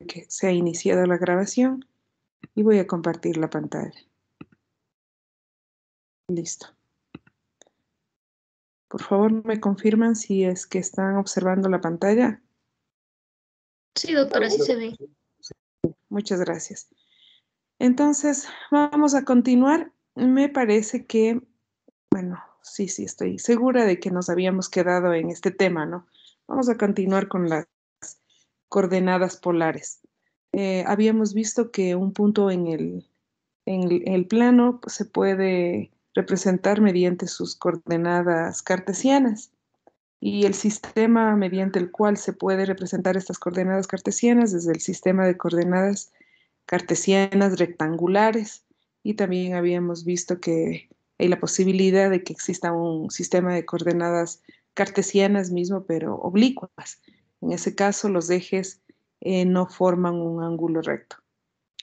que se ha iniciado la grabación y voy a compartir la pantalla. Listo. Por favor, me confirman si es que están observando la pantalla. Sí, doctora, sí se ve. Muchas gracias. Entonces, vamos a continuar. Me parece que, bueno, sí, estoy segura de que nos habíamos quedado en este tema, ¿no? Vamos a continuar con las coordenadas polares. Habíamos visto que un punto en el plano pues, se puede representar mediante sus coordenadas cartesianas y el sistema mediante el cual se puede representar estas coordenadas cartesianas es el sistema de coordenadas cartesianas rectangulares y también habíamos visto que hay la posibilidad de que exista un sistema de coordenadas cartesianas mismo, pero oblicuas. En ese caso, los ejes no forman un ángulo recto.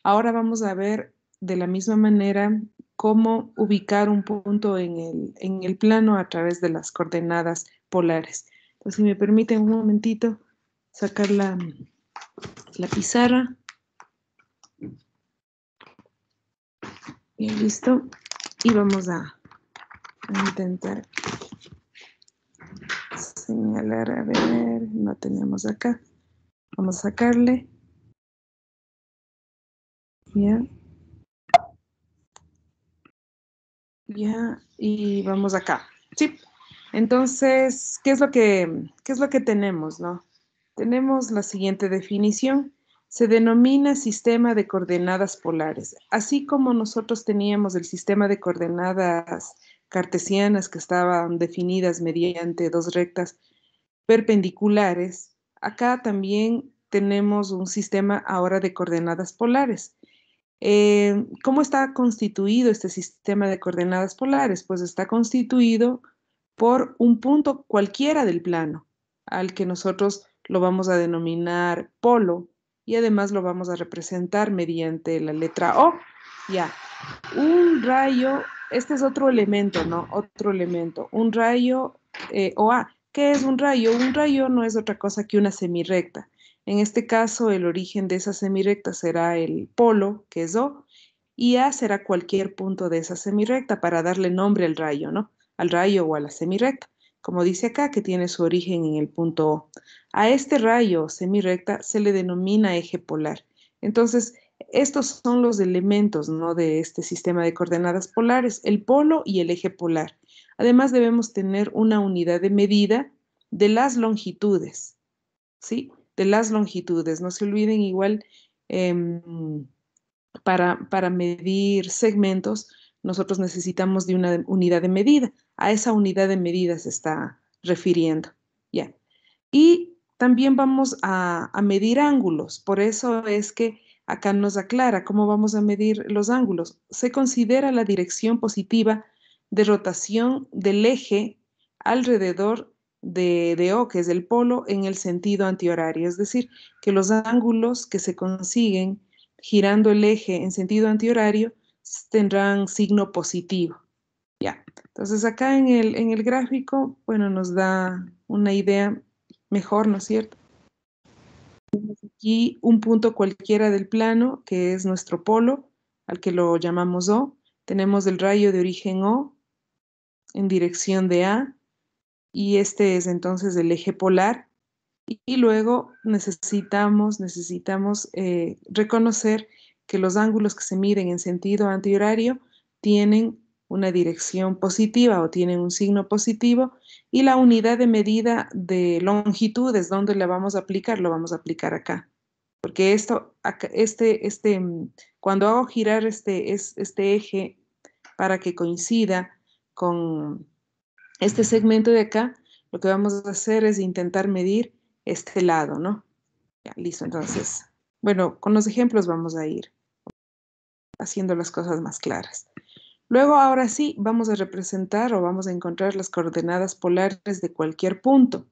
Ahora vamos a ver de la misma manera cómo ubicar un punto en el plano a través de las coordenadas polares. Entonces, si me permiten un momentito, sacar la pizarra. Y listo. Y vamos a intentar señalar, a ver, no tenemos acá. Vamos a sacarle. Ya. Ya, y vamos acá. Sí. Entonces, qué es lo que tenemos, no? Tenemos la siguiente definición. Se denomina sistema de coordenadas polares. Así como nosotros teníamos el sistema de coordenadas cartesianas que estaban definidas mediante dos rectas perpendiculares, acá también tenemos un sistema ahora de coordenadas polares. ¿Cómo está constituido este sistema de coordenadas polares? Pues está constituido por un punto cualquiera del plano, al que nosotros lo vamos a denominar polo y además lo vamos a representar mediante la letra O. Ya, un rayo, este es otro elemento, ¿no? Otro elemento, un rayo OA. ¿Qué es un rayo? Un rayo no es otra cosa que una semirrecta. En este caso, el origen de esa semirrecta será el polo, que es O, y A será cualquier punto de esa semirrecta para darle nombre al rayo, ¿no? Al rayo o a la semirrecta, como dice acá, que tiene su origen en el punto O. A este rayo semirrecta se le denomina eje polar. Entonces, estos son los elementos, ¿no? De este sistema de coordenadas polares, el polo y el eje polar. Además, debemos tener una unidad de medida de las longitudes, ¿sí? De las longitudes. No se olviden igual, para medir segmentos, nosotros necesitamos de una unidad de medida. A esa unidad de medida se está refiriendo, ¿ya? Y también vamos a medir ángulos. Por eso es que acá nos aclara cómo vamos a medir los ángulos. Se considera la dirección positiva de rotación del eje alrededor de O, que es el polo, en el sentido antihorario. Es decir, que los ángulos que se consiguen girando el eje en sentido antihorario tendrán signo positivo. Ya. Entonces acá en el gráfico, bueno, nos da una idea mejor, ¿no es cierto? Aquí un punto cualquiera del plano, que es nuestro polo, al que lo llamamos O. Tenemos el rayo de origen O en dirección de A, y este es entonces el eje polar. Y luego necesitamos reconocer que los ángulos que se miden en sentido antihorario tienen una dirección positiva o tienen un signo positivo, y la unidad de medida de longitud es donde la vamos a aplicar, lo vamos a aplicar acá. Porque esto, cuando hago girar este eje para que coincida con este segmento de acá, lo que vamos a hacer es intentar medir este lado, ¿no? Ya, listo, entonces, bueno, con los ejemplos vamos a ir haciendo las cosas más claras. Luego, ahora sí, vamos a representar o vamos a encontrar las coordenadas polares de cualquier punto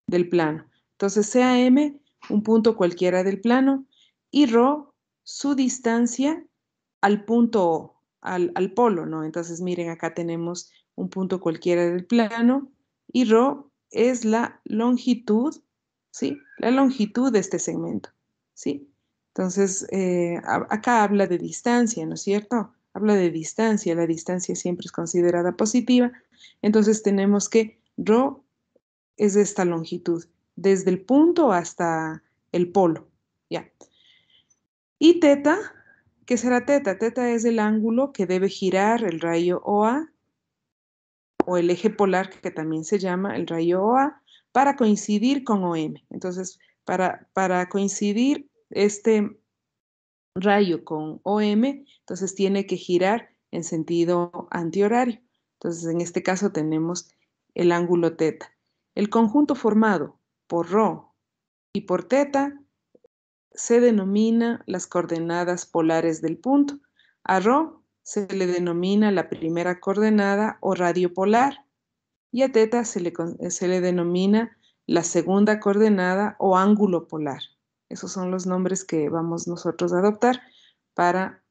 del plano. Entonces, sea M, un punto cualquiera del plano, y ρ, su distancia al punto O, al polo, ¿no? Entonces, miren, acá tenemos un punto cualquiera del plano, y ρ es la longitud, ¿sí? La longitud de este segmento, ¿sí? Entonces, acá habla de distancia, ¿no es cierto? Habla de distancia, la distancia siempre es considerada positiva. Entonces tenemos que rho es de esta longitud, desde el punto hasta el polo, ¿ya? Y teta, ¿qué será teta? Teta es el ángulo que debe girar el rayo OA o el eje polar, que también se llama el rayo OA, para coincidir con OM. Entonces, para coincidir este rayo con OM, entonces tiene que girar en sentido antihorario. Entonces, en este caso tenemos el ángulo teta. El conjunto formado por rho y por teta se denomina las coordenadas polares del punto. A rho se le denomina la primera coordenada o radio polar y a teta se le denomina la segunda coordenada o ángulo polar. Esos son los nombres que vamos nosotros a adoptar para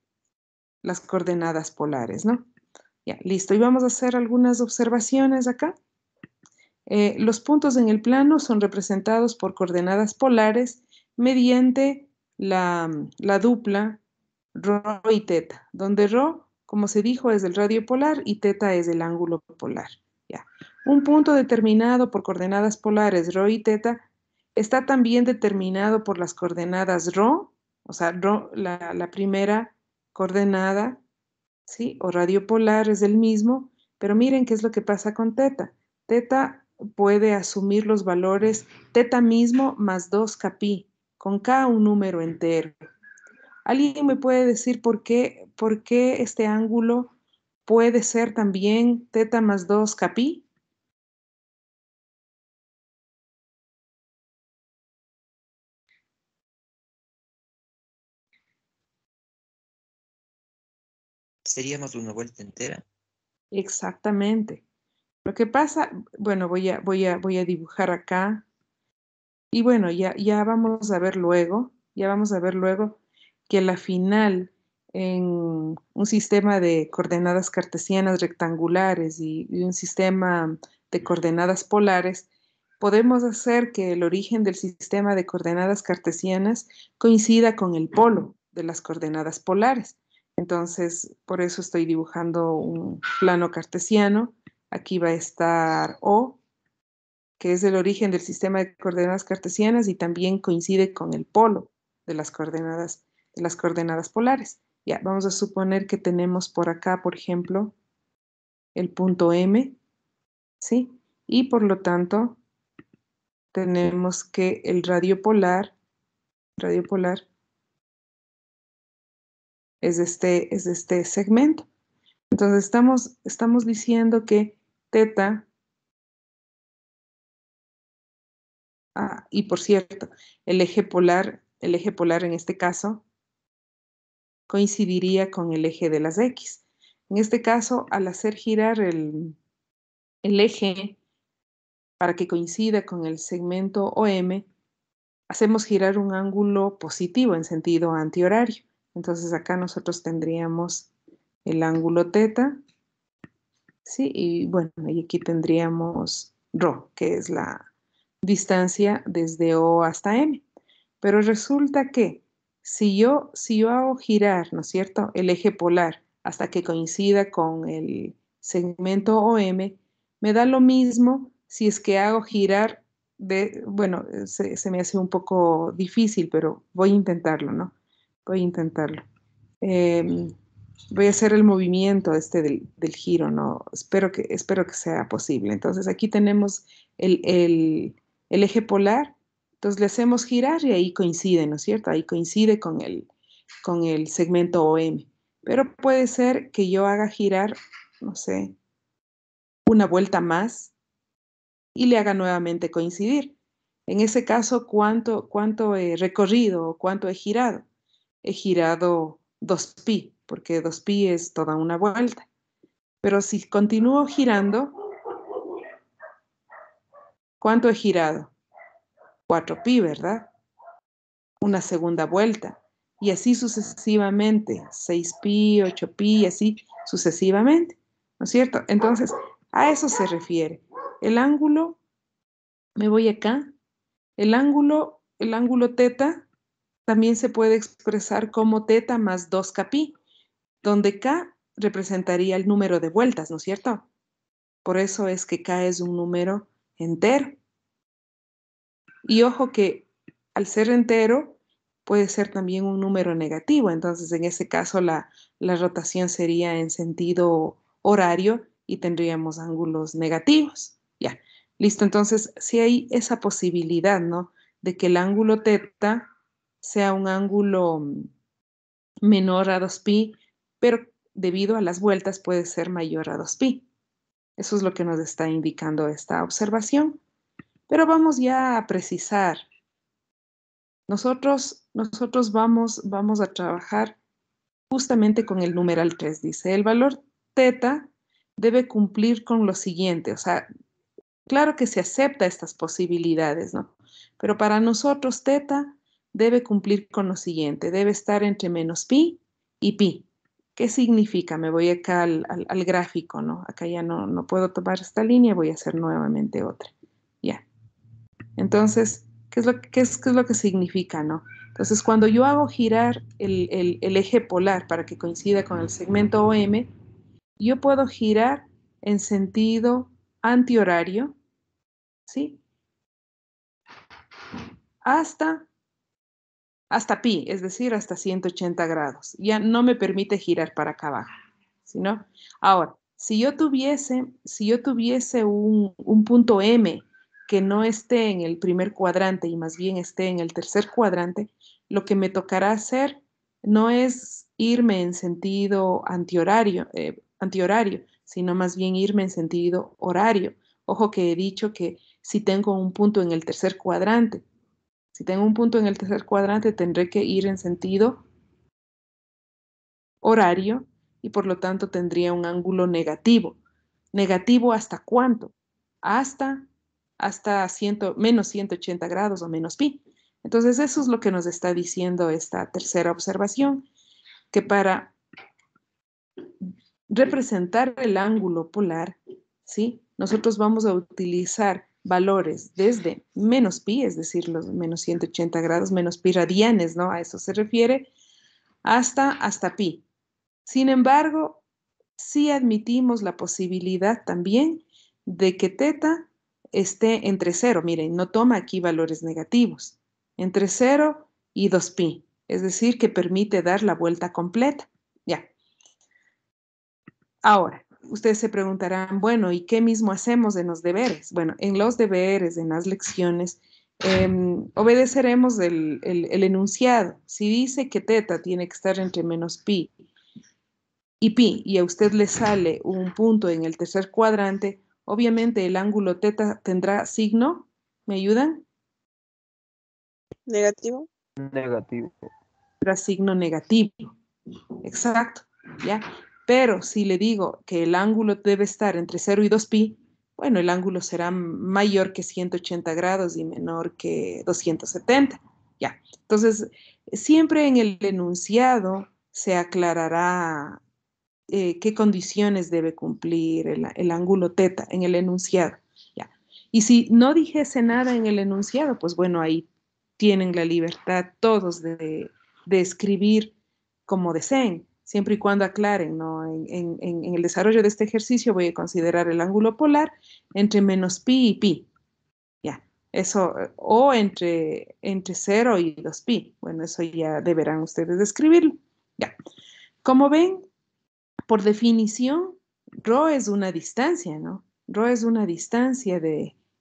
las coordenadas polares, ¿no? Ya, listo. Y vamos a hacer algunas observaciones acá. Los puntos en el plano son representados por coordenadas polares mediante la dupla rho y teta, donde rho, como se dijo, es el radio polar y teta es el ángulo polar. Ya. Un punto determinado por coordenadas polares rho y teta está también determinado por las coordenadas rho, o sea, rho, la primera coordenada, ¿sí? O radio polar es el mismo, pero miren qué es lo que pasa con teta. Teta puede asumir los valores teta mismo más 2 capi, con K un número entero. ¿Alguien me puede decir por qué este ángulo puede ser también teta más 2 capi? Sería más de una vuelta entera. Exactamente. Lo que pasa, bueno, voy a dibujar acá. Y bueno, ya vamos a ver luego, ya vamos a ver luego que la final en un sistema de coordenadas cartesianas rectangulares y un sistema de coordenadas polares, podemos hacer que el origen del sistema de coordenadas cartesianas coincida con el polo de las coordenadas polares. Entonces, por eso estoy dibujando un plano cartesiano. Aquí va a estar O, que es el origen del sistema de coordenadas cartesianas y también coincide con el polo de las coordenadas polares. Ya, vamos a suponer que tenemos por acá, por ejemplo, el punto M, ¿sí? Y por lo tanto, tenemos que el radio polar es este segmento. Entonces, estamos diciendo que teta, y por cierto, el eje polar en este caso, coincidiría con el eje de las X. En este caso, al hacer girar el eje para que coincida con el segmento OM, hacemos girar un ángulo positivo en sentido antihorario. Entonces acá nosotros tendríamos el ángulo teta, ¿sí? Y bueno, y aquí tendríamos rho, que es la distancia desde O hasta M. Pero resulta que si yo hago girar, ¿no es cierto?, el eje polar hasta que coincida con el segmento OM, me da lo mismo si es que hago girar bueno, se me hace un poco difícil, pero voy a intentarlo, ¿no? Voy a intentarlo. Voy a hacer el movimiento este del giro, ¿no? Espero que sea posible. Entonces aquí tenemos el eje polar. Entonces le hacemos girar y ahí coincide, ¿no es cierto? Ahí coincide con el segmento OM. Pero puede ser que yo haga girar, no sé, una vuelta más y le haga nuevamente coincidir. En ese caso, ¿cuánto he recorrido o cuánto he girado? He girado 2pi, porque 2pi es toda una vuelta. Pero si continúo girando, ¿cuánto he girado? 4pi, ¿verdad? Una segunda vuelta. Y así sucesivamente, 6pi, 8pi, y así sucesivamente, ¿no es cierto? Entonces, a eso se refiere. El ángulo, me voy acá, el ángulo teta también se puede expresar como teta más 2kπ, donde k representaría el número de vueltas, ¿no es cierto? Por eso es que k es un número entero. Y ojo que al ser entero puede ser también un número negativo, entonces en ese caso la rotación sería en sentido horario y tendríamos ángulos negativos. Ya, listo, entonces sí hay esa posibilidad, ¿no? De que el ángulo teta sea un ángulo menor a 2π, pero debido a las vueltas puede ser mayor a 2π. Eso es lo que nos está indicando esta observación. Pero vamos ya a precisar. Nosotros vamos a trabajar justamente con el numeral 3. Dice, el valor teta debe cumplir con lo siguiente. O sea, claro que se acepta estas posibilidades, ¿no? Pero para nosotros teta debe cumplir con lo siguiente. Debe estar entre menos pi y pi. ¿Qué significa? Me voy acá al gráfico, ¿no? Acá ya no puedo tomar esta línea, voy a hacer nuevamente otra. Ya. Entonces, ¿qué es lo que significa, no? Entonces, cuando yo hago girar el eje polar para que coincida con el segmento OM, yo puedo girar en sentido antihorario, ¿sí? Hasta pi, es decir, hasta 180 grados. Ya no me permite girar para acá abajo, ¿sí, no? Ahora, si yo tuviese un punto M que no esté en el primer cuadrante y más bien esté en el tercer cuadrante, lo que me tocará hacer no es irme en sentido antihorario, sino más bien irme en sentido horario. Ojo que he dicho que si tengo un punto en el tercer cuadrante, si tengo un punto en el tercer cuadrante, tendré que ir en sentido horario y por lo tanto tendría un ángulo negativo. ¿Negativo hasta cuánto? Hasta menos 180 grados o menos pi. Entonces eso es lo que nos está diciendo esta tercera observación, que para representar el ángulo polar, ¿sí? Nosotros vamos a utilizar valores desde menos pi, es decir, los menos 180 grados, menos pi radianes, ¿no? A eso se refiere, hasta pi. Sin embargo, sí admitimos la posibilidad también de que teta esté entre 0. Miren, no toma aquí valores negativos. Entre 0 y 2π. Es decir, que permite dar la vuelta completa. Ya. Ahora, ustedes se preguntarán, bueno, ¿y qué mismo hacemos en los deberes? Bueno, en los deberes, en las lecciones, obedeceremos el enunciado. Si dice que teta tiene que estar entre menos pi y pi, y a usted le sale un punto en el tercer cuadrante, obviamente el ángulo teta tendrá signo, ¿me ayudan? Negativo. Negativo. Tendrá signo negativo, exacto, ¿ya? Pero si le digo que el ángulo debe estar entre 0 y 2π, bueno, el ángulo será mayor que 180 grados y menor que 270, ¿ya? Entonces, siempre en el enunciado se aclarará qué condiciones debe cumplir el ángulo teta en el enunciado. ¿Ya? Y si no dijese nada en el enunciado, pues bueno, ahí tienen la libertad todos de escribir como deseen, siempre y cuando aclaren, ¿no? En el desarrollo de este ejercicio voy a considerar el ángulo polar entre menos pi y pi. Ya, eso, o entre 0 y 2π. Bueno, eso ya deberán ustedes describirlo. Ya. Como ven, por definición, ρ es una distancia, ¿no? ρ es una distancia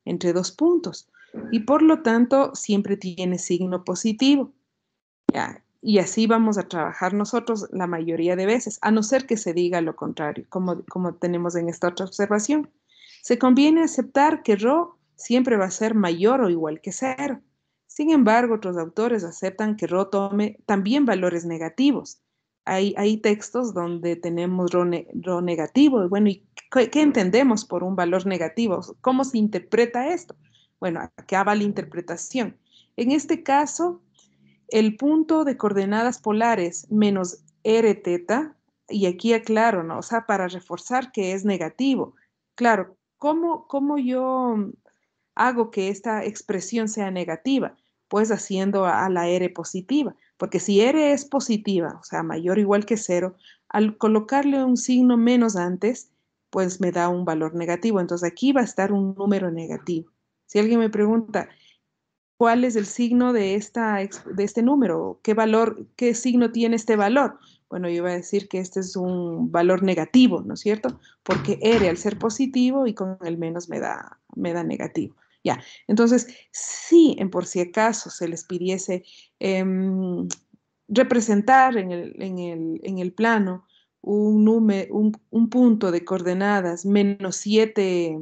entre dos puntos y por lo tanto siempre tiene signo positivo. ¿Ya? Y así vamos a trabajar nosotros la mayoría de veces, a no ser que se diga lo contrario, como tenemos en esta otra observación. Se conviene aceptar que ρ siempre va a ser mayor o igual que 0. Sin embargo, otros autores aceptan que ρ tome también valores negativos. Hay textos donde tenemos ρ negativo. Bueno, ¿y qué entendemos por un valor negativo? ¿Cómo se interpreta esto? Bueno, acá va la interpretación. En este caso, el punto de coordenadas polares menos r teta, y aquí aclaro, ¿no? O sea, para reforzar que es negativo. Claro, ¿cómo yo hago que esta expresión sea negativa? pues haciendo a la R positiva, porque si R es positiva, o sea, mayor o igual que 0, al colocarle un signo menos antes, pues me da un valor negativo. Entonces aquí va a estar un número negativo. Si alguien me pregunta, ¿cuál es el signo de este número? ¿Qué valor, qué signo tiene este valor? Bueno, yo voy a decir que este es un valor negativo, ¿no es cierto? Porque R al ser positivo y con el menos me da negativo. Ya, entonces, si en por si acaso se les pidiese representar en el plano un punto de coordenadas menos 7,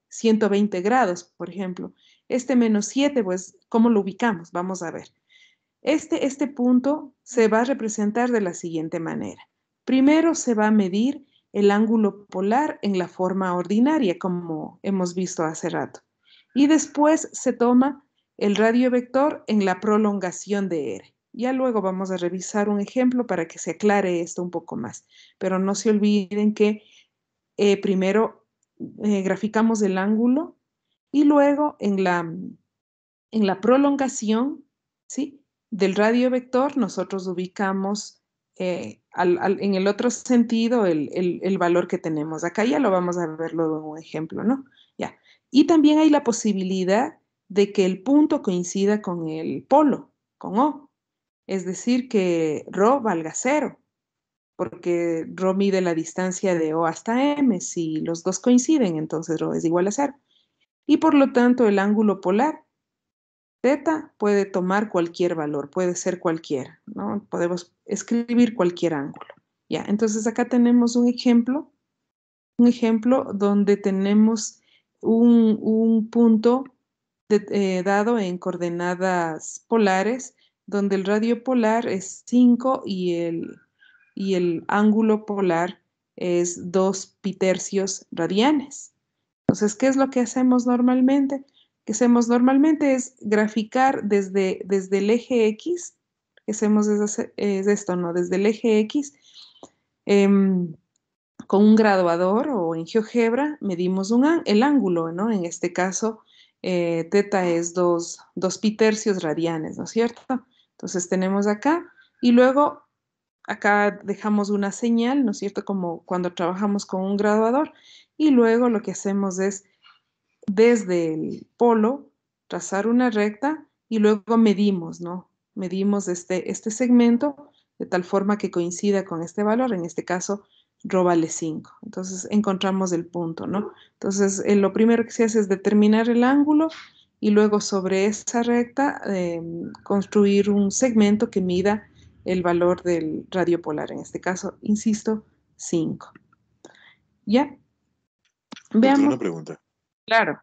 120 grados, por ejemplo. Este menos 7, pues, ¿cómo lo ubicamos? Vamos a ver. Este punto se va a representar de la siguiente manera. Primero se va a medir el ángulo polar en la forma ordinaria, como hemos visto hace rato. Y después se toma el radio vector en la prolongación de R. Ya luego vamos a revisar un ejemplo para que se aclare esto un poco más. Pero no se olviden que primero graficamos el ángulo y luego en la prolongación, ¿sí? Del radio vector nosotros ubicamos en el otro sentido el valor que tenemos. Acá ya lo vamos a ver luego en un ejemplo, ¿no? Ya. Y también hay la posibilidad de que el punto coincida con el polo, con O. Es decir, que ρ valga 0, porque ρ mide la distancia de O hasta M. Si los dos coinciden, entonces ρ es igual a 0. Y por lo tanto, el ángulo polar Θ puede tomar cualquier valor, puede ser cualquiera, ¿no? Podemos escribir cualquier ángulo. Ya, entonces acá tenemos un ejemplo donde tenemos un punto dado en coordenadas polares, donde el radio polar es 5 y el ángulo polar es 2 pitercios radianes. Entonces, ¿qué es lo que hacemos normalmente? Que hacemos normalmente es graficar desde el eje X, que hacemos es esto, ¿no? Desde el eje X, em, con un graduador o en GeoGebra medimos el ángulo, ¿no? En este caso, θ es 2 pitercios radianes, ¿no es cierto? Entonces tenemos acá y luego acá dejamos una señal, ¿no es cierto? Como cuando trabajamos con un graduador y luego lo que hacemos es desde el polo trazar una recta y luego medimos, ¿no? Medimos este segmento de tal forma que coincida con este valor, en este caso ρ vale 5. Entonces encontramos el punto, ¿no? Entonces lo primero que se hace es determinar el ángulo y luego sobre esa recta construir un segmento que mida el valor del radio polar, en este caso, insisto, 5. ¿Ya? Doctor, Veamos, una pregunta. claro.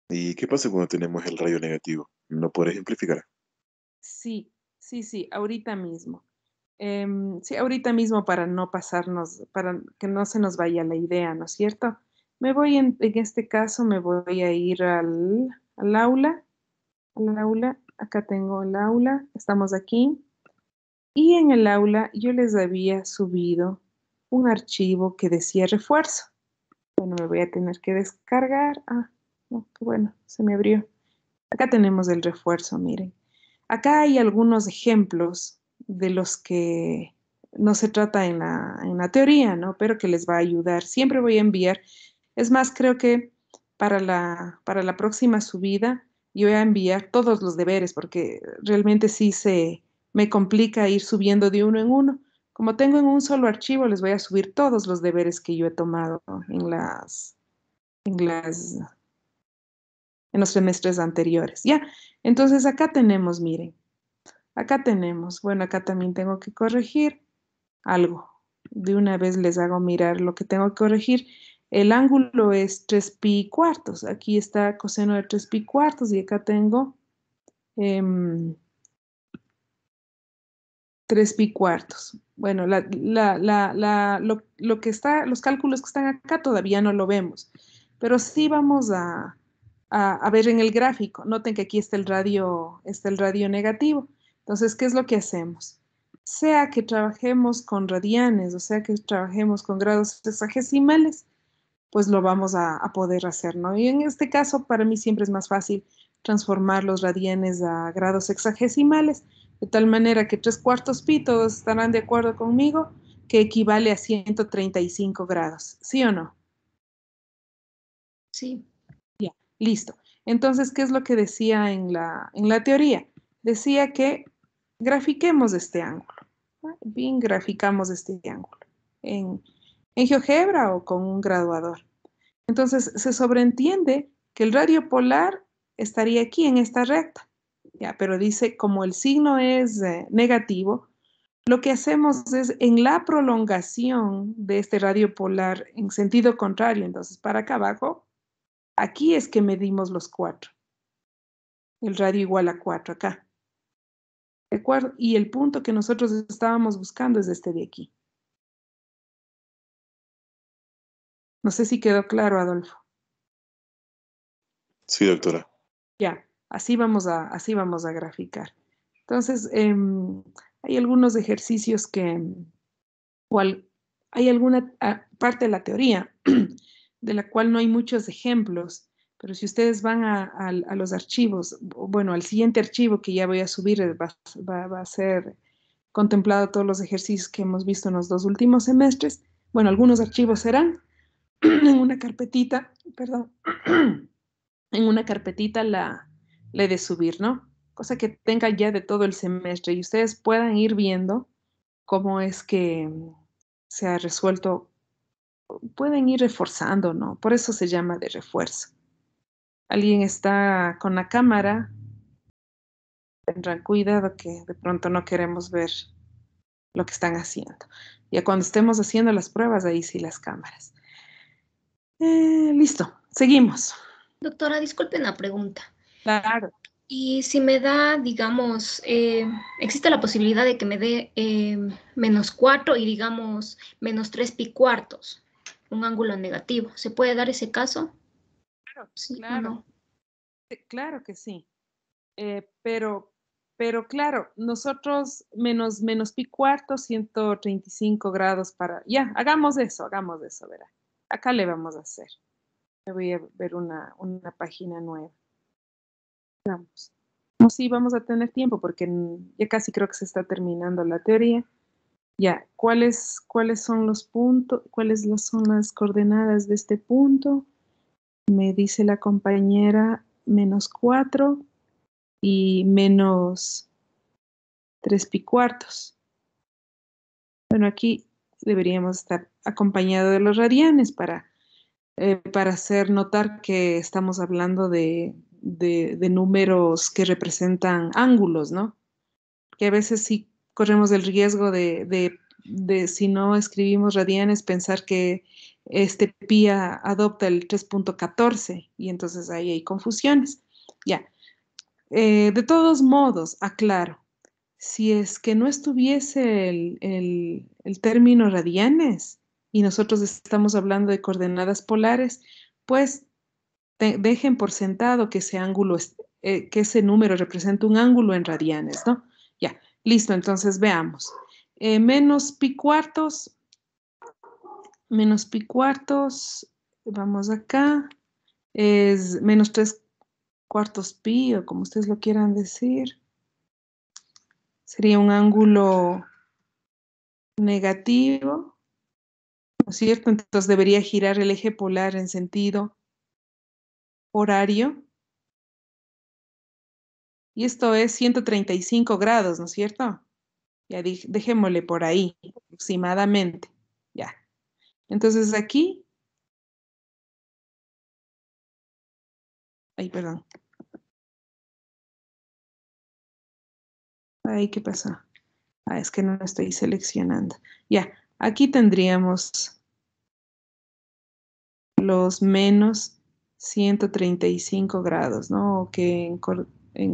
¿Y qué pasa cuando tenemos el radio negativo? ¿No podré ejemplificar? Sí, sí, sí, ahorita mismo. Sí, ahorita mismo para no pasarnos, para que no se nos vaya la idea, ¿no es cierto? En este caso me voy a ir al aula, acá tengo el aula, estamos aquí, y en el aula yo les había subido un archivo que decía refuerzo. Bueno, me voy a tener que descargar. Ah, no, qué bueno, se me abrió. Acá tenemos el refuerzo, miren. Acá hay algunos ejemplos de los que no se trata en la teoría, ¿no? Pero que les va a ayudar. Siempre voy a enviar. Es más, creo que para la próxima subida yo voy a enviar todos los deberes porque realmente sí me complica ir subiendo de uno en uno. Como tengo en un solo archivo, les voy a subir todos los deberes que yo he tomado en las en los semestres anteriores. Ya, entonces acá tenemos, miren, acá tenemos, bueno, acá también tengo que corregir algo. De una vez les hago mirar lo que tengo que corregir. El ángulo es 3 pi cuartos. Aquí está coseno de 3 pi cuartos y acá tengo 3 pi cuartos. Bueno, lo que está, los cálculos que están acá todavía no lo vemos, pero sí vamos a ver en el gráfico. Noten que aquí está el radio negativo. Entonces, ¿qué es lo que hacemos? Sea que trabajemos con radianes, o sea que trabajemos con grados sexagesimales, pues lo vamos a poder hacer, ¿no? Y en este caso, para mí siempre es más fácil transformar los radianes a grados sexagesimales, de tal manera que 3/4 pi, todos estarán de acuerdo conmigo, que equivale a 135 grados, ¿sí o no? Sí. Ya, listo. Entonces, ¿qué es lo que decía en la teoría? Decía que grafiquemos este ángulo. ¿No? Bien, graficamos este ángulo en GeoGebra o con un graduador. Entonces, se sobreentiende que el radio polar estaría aquí en esta recta. Ya, pero dice, como el signo es negativo, lo que hacemos es en la prolongación de este radio polar en sentido contrario, entonces para acá abajo, aquí es que medimos los 4. El radio igual a 4 acá. ¿De acuerdo? Y el punto que nosotros estábamos buscando es este de aquí. No sé si quedó claro, Adolfo. Sí, doctora. Ya, así vamos a graficar. Entonces, hay algunos ejercicios que, hay alguna parte de la teoría de la cual no hay muchos ejemplos, pero si ustedes van a los archivos, bueno, al siguiente archivo que ya voy a subir, va a ser contemplado todos los ejercicios que hemos visto en los 2 últimos semestres. Bueno, algunos archivos serán en una carpetita, perdón, en una carpetita la he de subir, ¿no? Cosa que tenga ya de todo el semestre y ustedes puedan ir viendo cómo es que se ha resuelto, pueden ir reforzando, ¿no? Por eso se llama de refuerzo. Alguien está con la cámara, tendrán cuidado que de pronto no queremos ver lo que están haciendo. Ya cuando estemos haciendo las pruebas, ahí sí las cámaras. Listo, seguimos. Doctora, disculpe una pregunta. Claro. Y si me da, digamos, existe la posibilidad de que me dé -4 y digamos -3 pi cuartos, un ángulo negativo. ¿Se puede dar ese caso? Claro, ¿Sí o claro, no? claro que sí. Pero claro, nosotros menos pi cuarto, 135 grados para... Ya, hagamos eso, verá. Acá le vamos a hacer. Me voy a ver una página nueva. Vamos. No, sí, vamos a tener tiempo porque ya casi creo que se está terminando la teoría. Ya, ¿cuáles son los puntos? Son las coordenadas de este punto? Me dice la compañera -4 y -3 pi cuartos. Bueno, aquí deberíamos estar acompañado de los radianes para hacer notar que estamos hablando de números que representan ángulos, ¿no? Que a veces sí corremos el riesgo de si no escribimos radianes, pensar que este pi adopta el 3.14 y entonces ahí hay confusiones. Ya. De todos modos, aclaro, si es que no estuviese el término radianes y nosotros estamos hablando de coordenadas polares, pues dejen por sentado que ese ángulo, que ese número representa un ángulo en radianes, ¿no? Ya, listo, entonces veamos. Menos pi cuartos, vamos acá, es -3/4 pi, o como ustedes lo quieran decir. Sería un ángulo negativo, ¿no es cierto? Entonces debería girar el eje polar en sentido horario. Y esto es 135 grados, ¿no es cierto? Ya dejémosle por ahí, aproximadamente. Ya. Entonces aquí, ay, perdón. Ay, ¿qué pasó? Ah, es que no lo estoy seleccionando. Ya, aquí tendríamos los -135 grados, ¿no? O que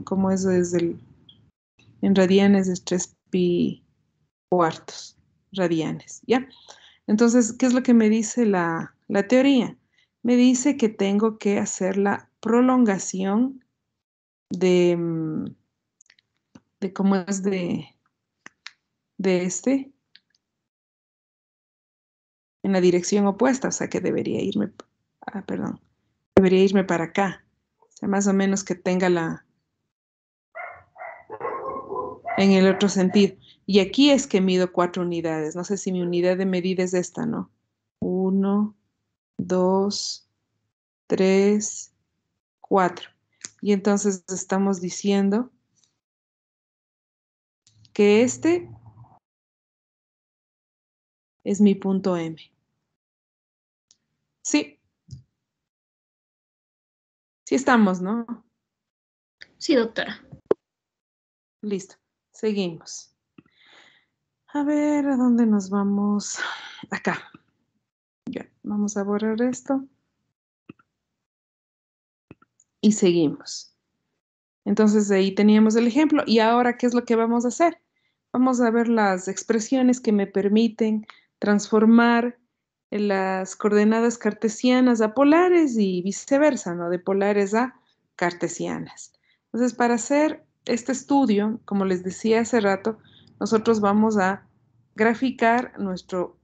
¿cómo es en radianes es 3 pi cuartos radianes, ¿ya? Entonces, ¿qué es lo que me dice la teoría? Me dice que tengo que hacer la prolongación de, de cómo es de este en la dirección opuesta, o sea que debería irme, perdón, debería irme para acá. sea, más o menos que tenga en el otro sentido. Y aquí es que mido 4 unidades. No sé si mi unidad de medida es esta, ¿no? 1, 2, 3, 4. Y entonces estamos diciendo que este es mi punto M. Sí, sí estamos, ¿no? Sí, doctora. Listo, seguimos. A ver, ¿a dónde nos vamos? Acá. Ya, vamos a borrar esto. Y seguimos. Entonces ahí teníamos el ejemplo. Y ahora, ¿qué es lo que vamos a hacer? Vamos a ver las expresiones que me permiten transformar las coordenadas cartesianas a polares y viceversa, ¿no? De polares a cartesianas. Entonces, para hacer este estudio, como les decía hace rato, nosotros vamos a graficar nuestro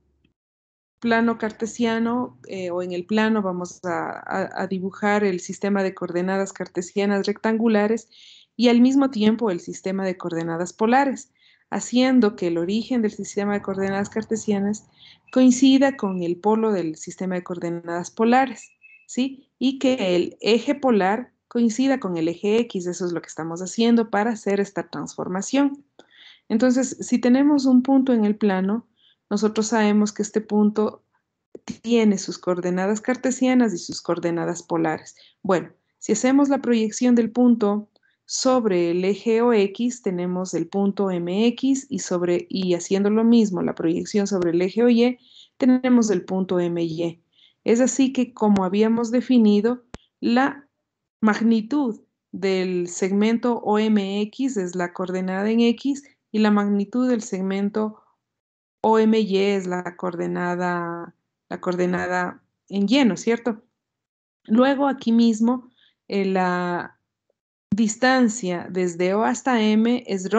plano cartesiano o en el plano vamos a dibujar el sistema de coordenadas cartesianas rectangulares y al mismo tiempo el sistema de coordenadas polares, haciendo que el origen del sistema de coordenadas cartesianas coincida con el polo del sistema de coordenadas polares, ¿sí? Y que el eje polar coincida con el eje X, eso es lo que estamos haciendo para hacer esta transformación. Entonces, si tenemos un punto en el plano, nosotros sabemos que este punto tiene sus coordenadas cartesianas y sus coordenadas polares. Bueno, si hacemos la proyección del punto sobre el eje OX, tenemos el punto MX y haciendo lo mismo, la proyección sobre el eje OY, tenemos el punto MY. Es así que como habíamos definido, la magnitud del segmento OMX es la coordenada en X y la magnitud del segmento OMY es la coordenada en Y, ¿no es cierto? Luego aquí mismo la distancia desde O hasta M es ρ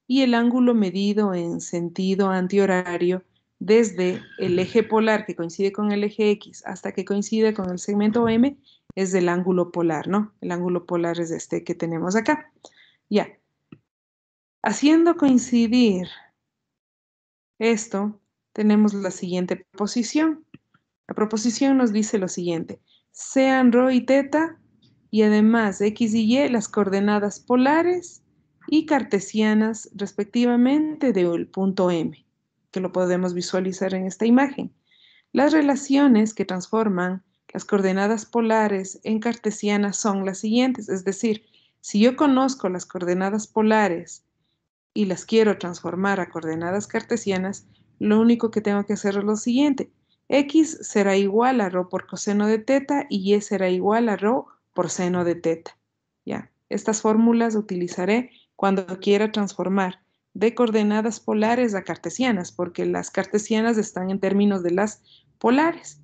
y el ángulo medido en sentido antihorario desde el eje polar que coincide con el eje X hasta que coincide con el segmento M es del ángulo polar, ¿no? El ángulo polar es este que tenemos acá. Ya. Haciendo coincidir esto, tenemos la siguiente proposición. La proposición nos dice lo siguiente: sean ρ y teta y además x y y las coordenadas polares y cartesianas respectivamente del punto M, que lo podemos visualizar en esta imagen. Las relaciones que transforman las coordenadas polares en cartesianas son las siguientes, es decir, si yo conozco las coordenadas polares y las quiero transformar a coordenadas cartesianas, lo único que tengo que hacer es lo siguiente: x será igual a ρ por coseno de teta y y será igual a ρ por seno de teta. ¿Ya? Estas fórmulas utilizaré cuando quiera transformar de coordenadas polares a cartesianas, porque las cartesianas están en términos de las polares.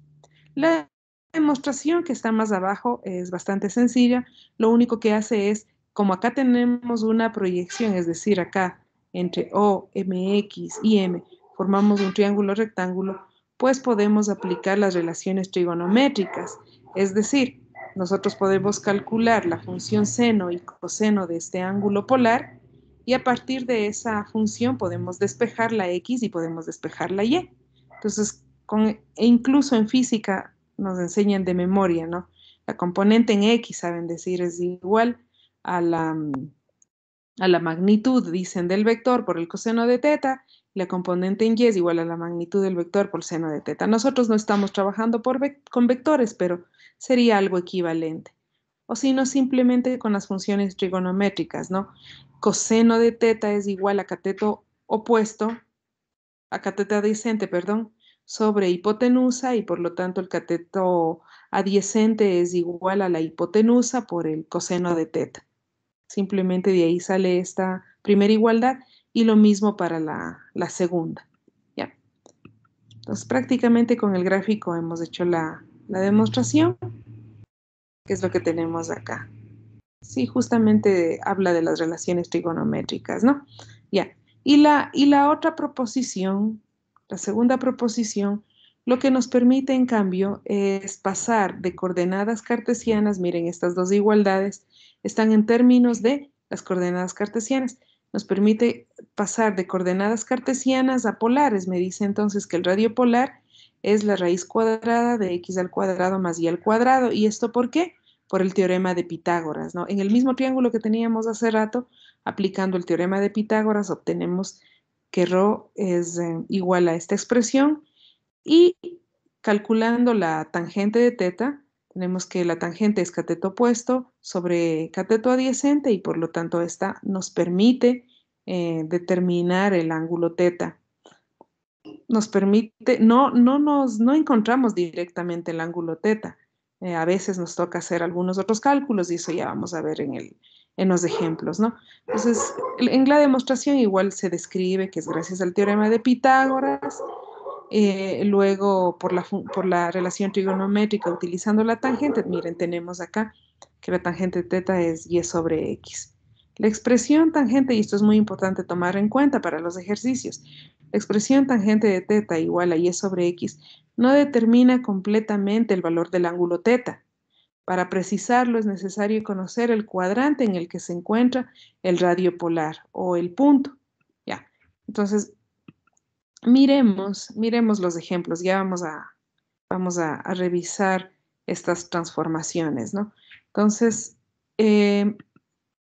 La demostración que está más abajo es bastante sencilla. Lo único que hace es, como acá tenemos una proyección, es decir, acá entre O, MX y M formamos un triángulo rectángulo, pues podemos aplicar las relaciones trigonométricas. Es decir, nosotros podemos calcular la función seno y coseno de este ángulo polar y a partir de esa función podemos despejar la X y podemos despejar la Y. Entonces, e incluso en física nos enseñan de memoria, ¿no? La componente en X, saben decir, es igual a la magnitud, dicen, del vector por el coseno de teta, y la componente en Y es igual a la magnitud del vector por seno de teta. Nosotros no estamos trabajando con vectores, pero sería algo equivalente. O si no, simplemente con las funciones trigonométricas, ¿no? Coseno de teta es igual a cateto opuesto, a cateto adyacente, perdón, sobre hipotenusa y por lo tanto el cateto adyacente es igual a la hipotenusa por el coseno de teta. Simplemente de ahí sale esta primera igualdad y lo mismo para la segunda. ¿Ya? Entonces prácticamente con el gráfico hemos hecho la demostración, que es lo que tenemos acá. Sí, justamente habla de las relaciones trigonométricas, ¿no? Ya. Y la otra proposición, la segunda proposición, Lo que nos permite, en cambio, es pasar de coordenadas cartesianas. Miren, estas dos igualdades están en términos de las coordenadas cartesianas. Nos permite pasar de coordenadas cartesianas a polares. Me dice entonces que el radio polar es la raíz cuadrada de x al cuadrado más y al cuadrado. ¿Y esto por qué? Por el teorema de Pitágoras, ¿no? En el mismo triángulo que teníamos hace rato, aplicando el teorema de Pitágoras, obtenemos que ρ es igual a esta expresión, y calculando la tangente de teta, tenemos que la tangente es cateto opuesto sobre cateto adyacente, y por lo tanto esta nos permite determinar el ángulo teta. Nos permite, no encontramos directamente el ángulo teta. A veces nos toca hacer algunos otros cálculos, y eso ya vamos a ver en los ejemplos, ¿no? Entonces, en la demostración igual se describe que es gracias al teorema de Pitágoras. Luego, por la relación trigonométrica utilizando la tangente, miren, tenemos acá que la tangente de teta es y sobre x. La expresión tangente, y esto es muy importante tomar en cuenta para los ejercicios, la expresión tangente de teta igual a y sobre x no determina completamente el valor del ángulo teta. Para precisarlo es necesario conocer el cuadrante en el que se encuentra el radio polar o el punto. Ya, entonces miremos los ejemplos. Ya vamos a revisar estas transformaciones, ¿no? Entonces,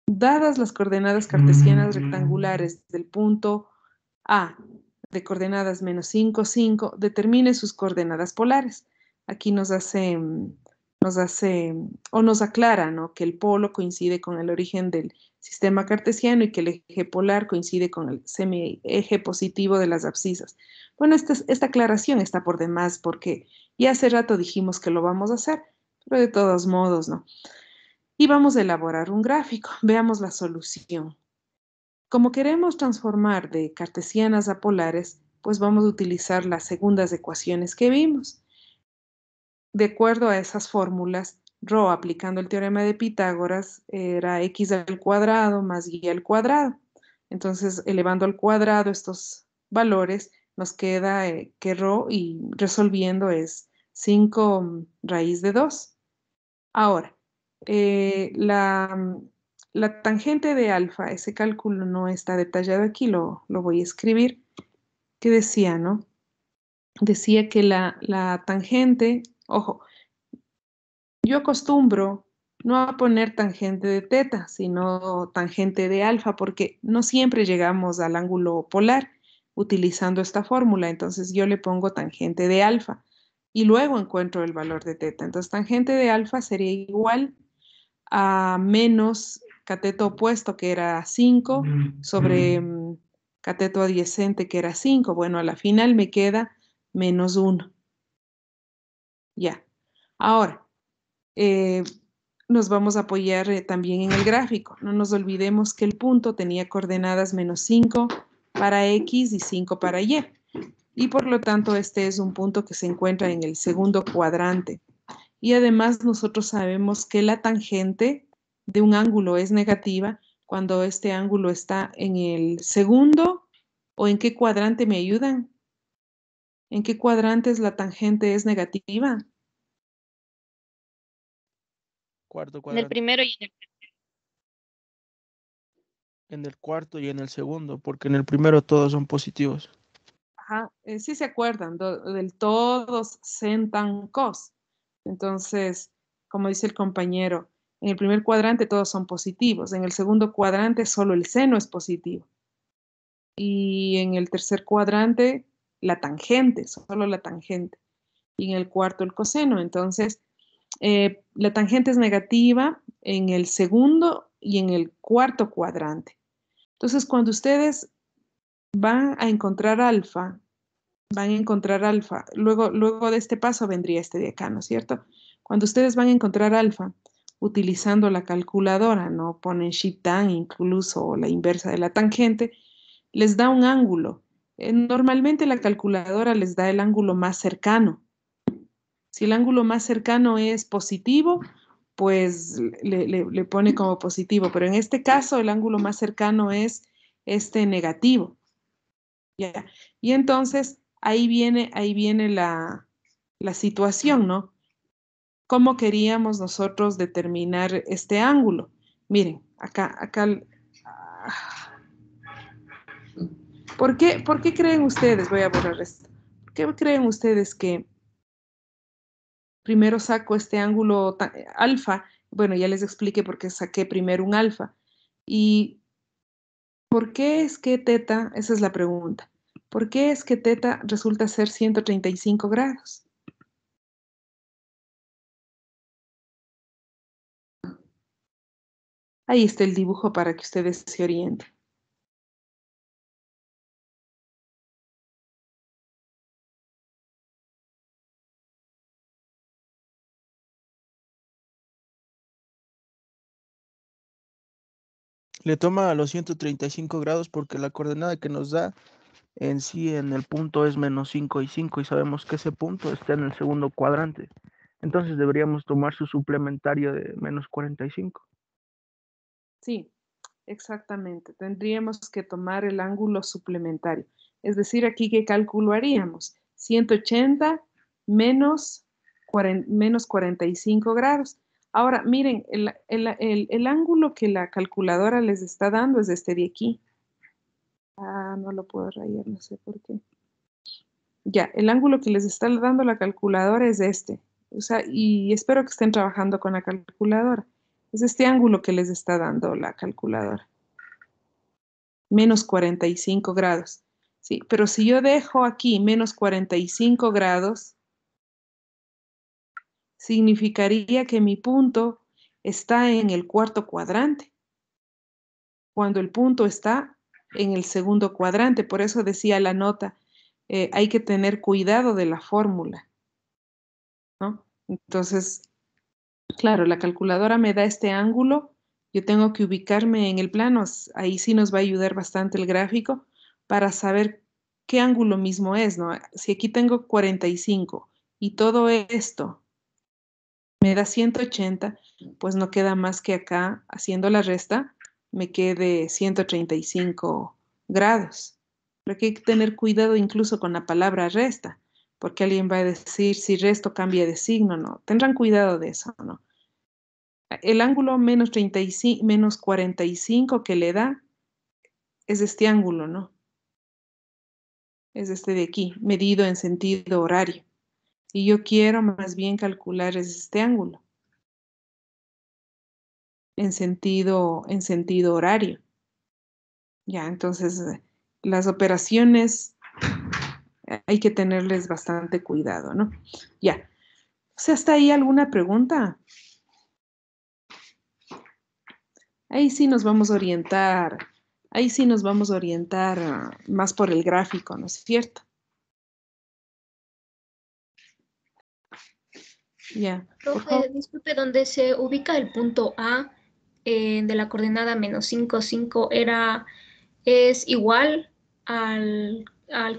dadas las coordenadas cartesianas rectangulares del punto A de coordenadas menos 5, 5, determine sus coordenadas polares. Aquí nos aclara, ¿no?, que el polo coincide con el origen del sistema cartesiano y que el eje polar coincide con el semieje positivo de las abscisas. Bueno, esta aclaración está por demás porque ya hace rato dijimos que lo vamos a hacer, pero de todos modos, ¿no? Y vamos a elaborar un gráfico. Veamos la solución. Como queremos transformar de cartesianas a polares, pues vamos a utilizar las segundas ecuaciones que vimos. De acuerdo a esas fórmulas, ρ, aplicando el teorema de Pitágoras, era x al cuadrado más y al cuadrado. Entonces, elevando al cuadrado estos valores, nos queda que ρ, y resolviendo, es 5 raíz de 2. Ahora, la tangente de alfa, ese cálculo no está detallado aquí, lo voy a escribir. ¿Qué decía, no? Decía que la tangente, ojo, yo acostumbro no a poner tangente de teta, sino tangente de alfa, porque no siempre llegamos al ángulo polar utilizando esta fórmula. Entonces yo le pongo tangente de alfa y luego encuentro el valor de teta. Entonces tangente de alfa sería igual a menos cateto opuesto, que era 5, sobre cateto adyacente, que era 5. Bueno, a la final me queda menos 1. Ya. Ahora, nos vamos a apoyar también en el gráfico. No nos olvidemos que el punto tenía coordenadas menos 5 para x y 5 para y. Y por lo tanto, este es un punto que se encuentra en el segundo cuadrante. Y además nosotros sabemos que la tangente de un ángulo es negativa cuando este ángulo está en el segundo. ¿O en qué cuadrante me ayudan? ¿En qué cuadrantes la tangente es negativa? Cuarto En el cuadrante. primero y en el En el cuarto y en el segundo, porque en el primero todos son positivos. Ajá, sí se acuerdan del todos sentan cos. Entonces, como dice el compañero, en el primer cuadrante todos son positivos, en el segundo cuadrante solo el seno es positivo. Y en el tercer cuadrante la tangente, solo la tangente. Y en el cuarto el coseno. Entonces, la tangente es negativa en el segundo y en el cuarto cuadrante. Entonces, cuando ustedes van a encontrar alfa, luego de este paso vendría este de acá, ¿no es cierto? Cuando ustedes van a encontrar alfa, utilizando la calculadora, no ponen sheet tan incluso la inversa de la tangente, les da un ángulo. Normalmente la calculadora les da el ángulo más cercano. Si el ángulo más cercano es positivo, pues le pone como positivo, pero en este caso el ángulo más cercano es este negativo. ¿Ya? Y entonces ahí viene la situación, ¿no? ¿Cómo queríamos nosotros determinar este ángulo? Miren, acá. ¿Por qué creen ustedes? Voy a borrar esto. ¿Por qué creen ustedes que primero saco este ángulo alfa? Bueno, ya les expliqué por qué saqué primero un alfa. ¿Y por qué es que teta? Esa es la pregunta. ¿Por qué es que teta resulta ser 135 grados? Ahí está el dibujo para que ustedes se orienten. Le toma a los 135 grados porque la coordenada que nos da en sí en el punto es -5 y sabemos que ese punto está en el segundo cuadrante. Entonces deberíamos tomar su suplementario de -45. Sí, exactamente. Tendríamos que tomar el ángulo suplementario. Es decir, aquí, ¿qué cálculo haríamos? 180 menos 45 grados. Ahora, miren, el ángulo que la calculadora les está dando es este de aquí. Ah, no lo puedo rayar, no sé por qué. Ya, el ángulo que les está dando la calculadora es este. O sea, y espero que estén trabajando con la calculadora. Es este ángulo que les está dando la calculadora. Menos 45 grados. Sí, pero si yo dejo aquí menos 45 grados, significaría que mi punto está en el cuarto cuadrante, cuando el punto está en el segundo cuadrante. Por eso decía la nota, hay que tener cuidado de la fórmula, ¿no? Entonces, claro, la calculadora me da este ángulo, yo tengo que ubicarme en el plano, ahí sí nos va a ayudar bastante el gráfico para saber qué ángulo mismo es, ¿no? Si aquí tengo 45 y todo esto me da 180, pues no queda más que acá, haciendo la resta, me quede 135 grados. Pero hay que tener cuidado incluso con la palabra resta, porque alguien va a decir si resto cambia de signo, ¿no? Tendrán cuidado de eso, ¿no? El ángulo menos 35, menos 45 que le da es este ángulo, ¿no? Es este de aquí, medido en sentido horario. Y yo quiero más bien calcular este ángulo en sentido horario. Ya, entonces las operaciones hay que tenerles bastante cuidado, ¿no? Ya. O sea, ¿está ahí alguna pregunta? Ahí sí nos vamos a orientar, ahí sí nos vamos a orientar más por el gráfico, ¿no es cierto? Ya, por favor. Profe, disculpe, donde se ubica el punto A de la coordenada -5, es igual al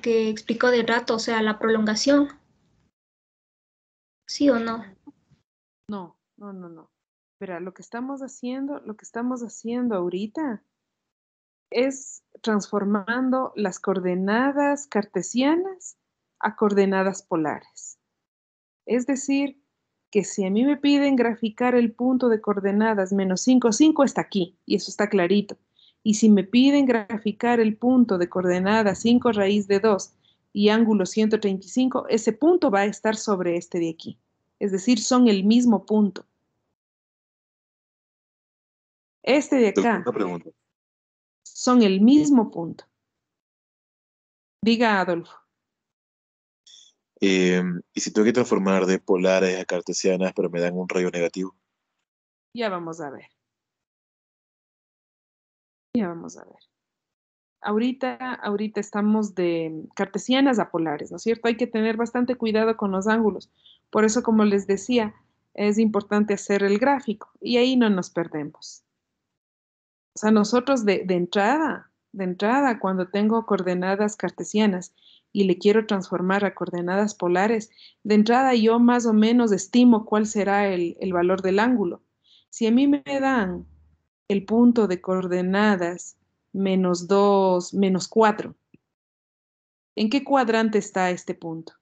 que explicó de rato, o sea, la prolongación, ¿sí o no? No. Espera, lo que estamos haciendo ahorita es transformando las coordenadas cartesianas a coordenadas polares. Es decir, que si a mí me piden graficar el punto de coordenadas -5, 5 está aquí, y eso está clarito. Y si me piden graficar el punto de coordenadas 5 raíz de 2 y ángulo 135, ese punto va a estar sobre este de aquí. Es decir, son el mismo punto. Este de acá Una pregunta. son el mismo punto. Diga, Adolfo. ¿Y si tengo que transformar de polares a cartesianas, pero me dan un rayo negativo? Ya vamos a ver. Ya vamos a ver. Ahorita estamos de cartesianas a polares, ¿no es cierto? Hay que tener bastante cuidado con los ángulos. Por eso, como les decía, es importante hacer el gráfico y ahí no nos perdemos. O sea, nosotros de entrada, cuando tengo coordenadas cartesianas y le quiero transformar a coordenadas polares, de entrada yo más o menos estimo cuál será el valor del ángulo. Si a mí me dan el punto de coordenadas -2, -4, ¿En qué cuadrante está este punto?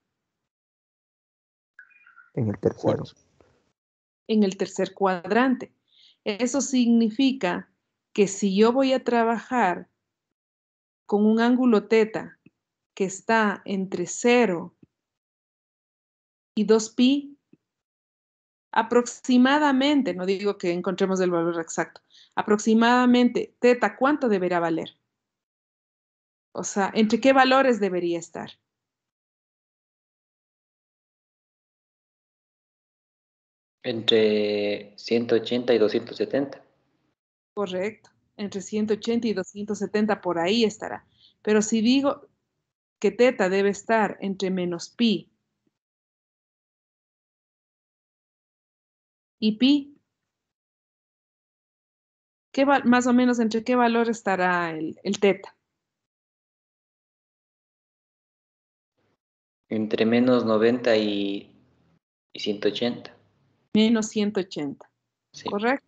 En el tercero. En el tercer cuadrante. Eso significa que si yo voy a trabajar con un ángulo teta que está entre 0 y 2pi, aproximadamente, no digo que encontremos el valor exacto, aproximadamente teta, ¿cuánto deberá valer? O sea, ¿entre qué valores debería estar? Entre 180 y 270. Correcto, entre 180 y 270 por ahí estará. Pero si digo que teta debe estar entre menos pi y pi, más o menos entre qué valor estará el teta? Entre menos 90 y 180. Menos 180, Sí. ¿correcto?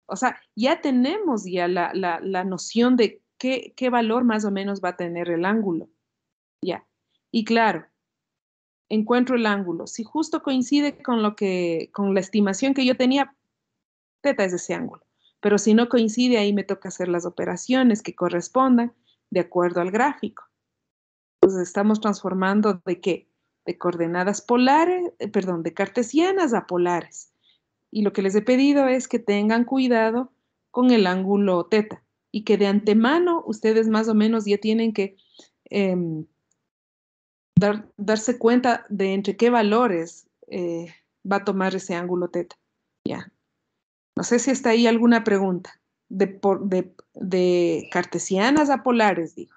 O sea, ya tenemos ya la noción de qué valor más o menos va a tener el ángulo. Ya. Y claro, encuentro el ángulo. Si justo coincide con con la estimación que yo tenía, teta es ese ángulo. Pero si no coincide, ahí me toca hacer las operaciones que correspondan de acuerdo al gráfico. Entonces estamos transformando ¿de qué? De coordenadas polares, perdón, de cartesianas a polares. Y lo que les he pedido es que tengan cuidado con el ángulo teta y que de antemano ustedes más o menos ya tienen que darse cuenta de entre qué valores va a tomar ese ángulo teta. Ya. No sé si está ahí alguna pregunta de cartesianas a polares, digo.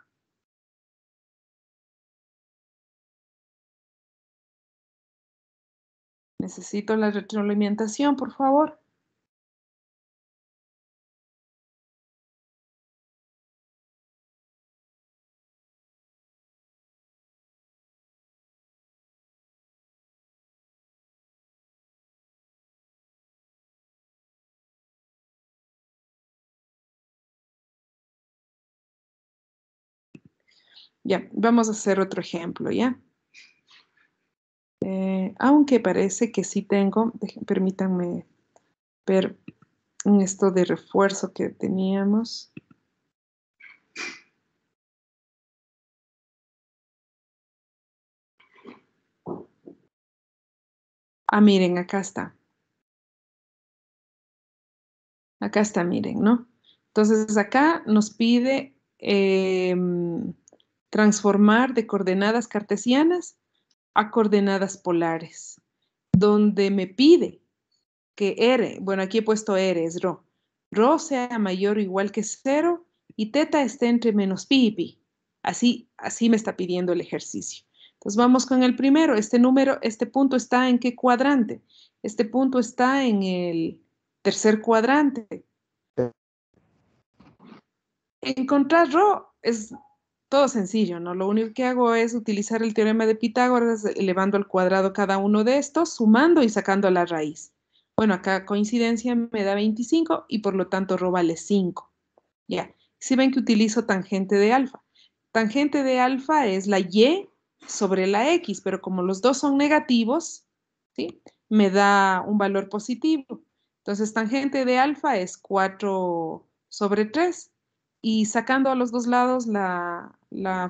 Necesito la retroalimentación, por favor. Ya, vamos a hacer otro ejemplo, ¿ya? Aunque parece que sí tengo, permítanme ver en esto de refuerzo que teníamos. Ah, miren, acá está. Acá está, miren, ¿no? Entonces acá nos pide transformar de coordenadas cartesianas a coordenadas polares, donde me pide que R, bueno, aquí he puesto R, es rho sea mayor o igual que 0 y teta esté entre menos pi y pi. Así me está pidiendo el ejercicio. Entonces vamos con el primero. Este punto está ¿en qué cuadrante? Este punto está en el tercer cuadrante. Encontrar rho es todo sencillo, ¿no? Lo único que hago es utilizar el teorema de Pitágoras, elevando al cuadrado cada uno de estos, sumando y sacando la raíz. Bueno, acá coincidencia me da 25 y por lo tanto rho vale 5. Ya, si ven que utilizo tangente de alfa. Tangente de alfa es la y sobre la x, pero como los dos son negativos, ¿sí? Me da un valor positivo. Entonces, tangente de alfa es 4 sobre 3. Y sacando a los dos lados la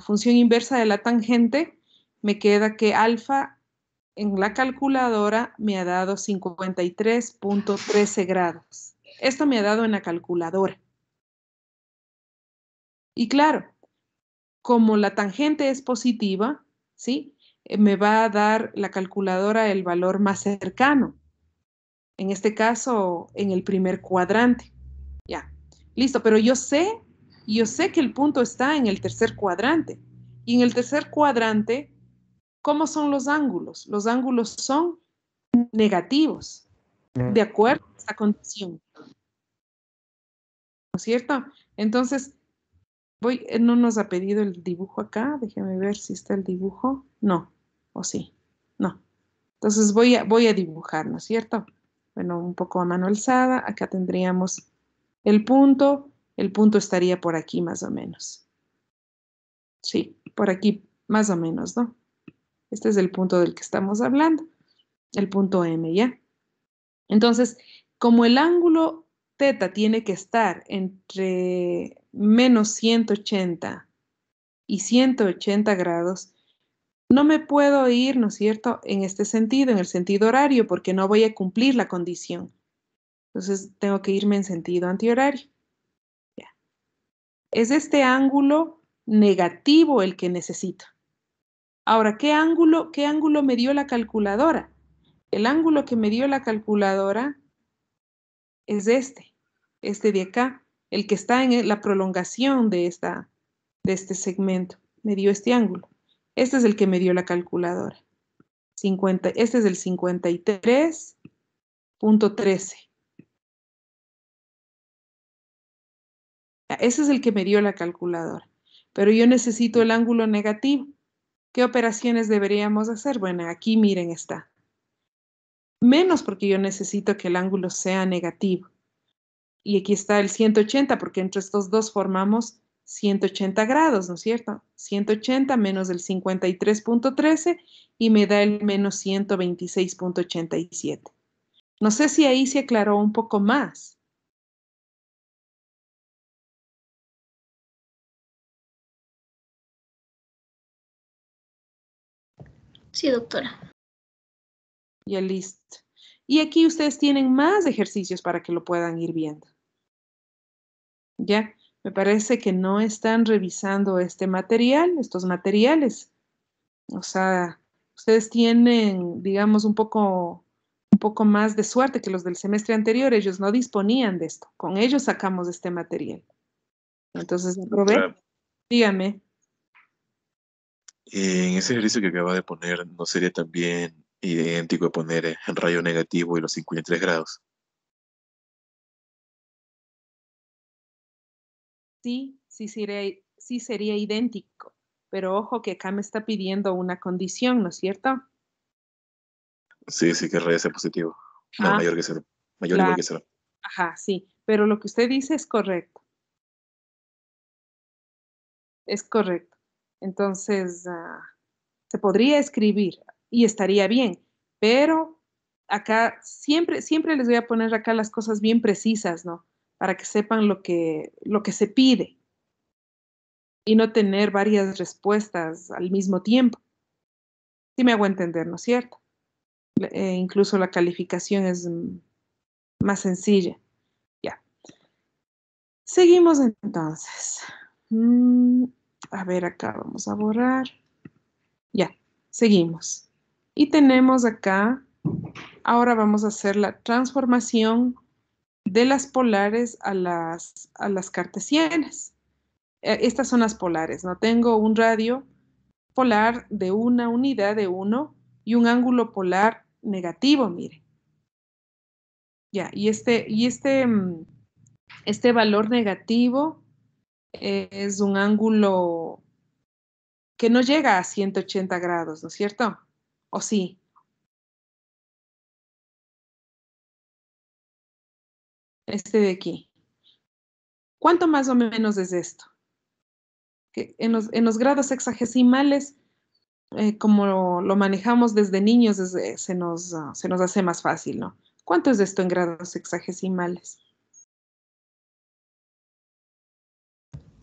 función inversa de la tangente, me queda que alfa en la calculadora me ha dado 53.13 grados. Esto me ha dado en la calculadora. Y claro, como la tangente es positiva, ¿sí? Me va a dar la calculadora el valor más cercano. En este caso, en el primer cuadrante. Ya, listo, pero yo sé que el punto está en el tercer cuadrante. Y en el tercer cuadrante, ¿cómo son los ángulos? Los ángulos son negativos, de acuerdo a esta condición. ¿No es cierto? Entonces, no nos ha pedido el dibujo acá. Déjeme ver si está el dibujo. No, o sí, no. Entonces voy a dibujar, ¿no es cierto? Bueno, un poco a mano alzada. Acá tendríamos el punto estaría por aquí más o menos. Sí, por aquí Más o menos, ¿no? Este es el punto del que estamos hablando, el punto M, ¿ya? Entonces, como el ángulo teta tiene que estar entre menos 180 y 180 grados, no me puedo ir, ¿no es cierto?, en este sentido, en el sentido horario, porque no voy a cumplir la condición. Entonces, tengo que irme en sentido antihorario. Ya. Es este ángulo negativo el que necesito. Ahora, ¿qué ángulo me dio la calculadora? El ángulo que me dio la calculadora es este de acá, el que está en la prolongación de este segmento. Me dio este ángulo. Este es el que me dio la calculadora. Este es el 53.13. Ese es el que me dio la calculadora. Pero yo necesito el ángulo negativo. ¿Qué operaciones deberíamos hacer? Bueno, aquí miren está. Menos porque yo necesito que el ángulo sea negativo. Y aquí está el 180 porque entre estos dos formamos 180 grados, ¿no es cierto? 180 menos el 53.13 y me da el menos 126.87. No sé si ahí se aclaró un poco más. Sí, doctora. Ya listo. Y aquí ustedes tienen más ejercicios para que lo puedan ir viendo. Ya, me parece que no están revisando estos materiales. O sea, ustedes tienen, digamos, un poco más de suerte que los del semestre anterior. Ellos no disponían de esto. Con ellos sacamos este material. Entonces, aprobé. Dígame. En ese ejercicio que acaba de poner, ¿no sería también idéntico poner el rayo negativo y los 53 grados? Sí sería idéntico. Pero ojo que acá me está pidiendo una condición, ¿no es cierto? Sí, sí, que el rayo sea positivo. No, Ah, mayor que cero. Mayor o igual claro. que cero. Ajá, sí. Pero lo que usted dice es correcto. Es correcto. Entonces, se podría escribir y estaría bien, pero acá siempre les voy a poner acá las cosas bien precisas, ¿no? Para que sepan lo que se pide y no tener varias respuestas al mismo tiempo. Sí me hago entender, ¿no es cierto? Incluso la calificación es más sencilla. Ya. Seguimos entonces. A ver, acá vamos a borrar. Ya, seguimos. Y tenemos acá, ahora vamos a hacer la transformación de las polares a las cartesianas. Estas son las polares, ¿no? Tengo un radio polar de una unidad de 1 y un ángulo polar negativo, mire. Ya, este valor negativo es un ángulo que no llega a 180 grados, ¿no es cierto? ¿O sí? Este de aquí. ¿Cuánto más o menos es esto? Que en los grados sexagesimales, como lo manejamos desde niños, se nos hace más fácil, ¿no? ¿Cuánto es esto en grados sexagesimales?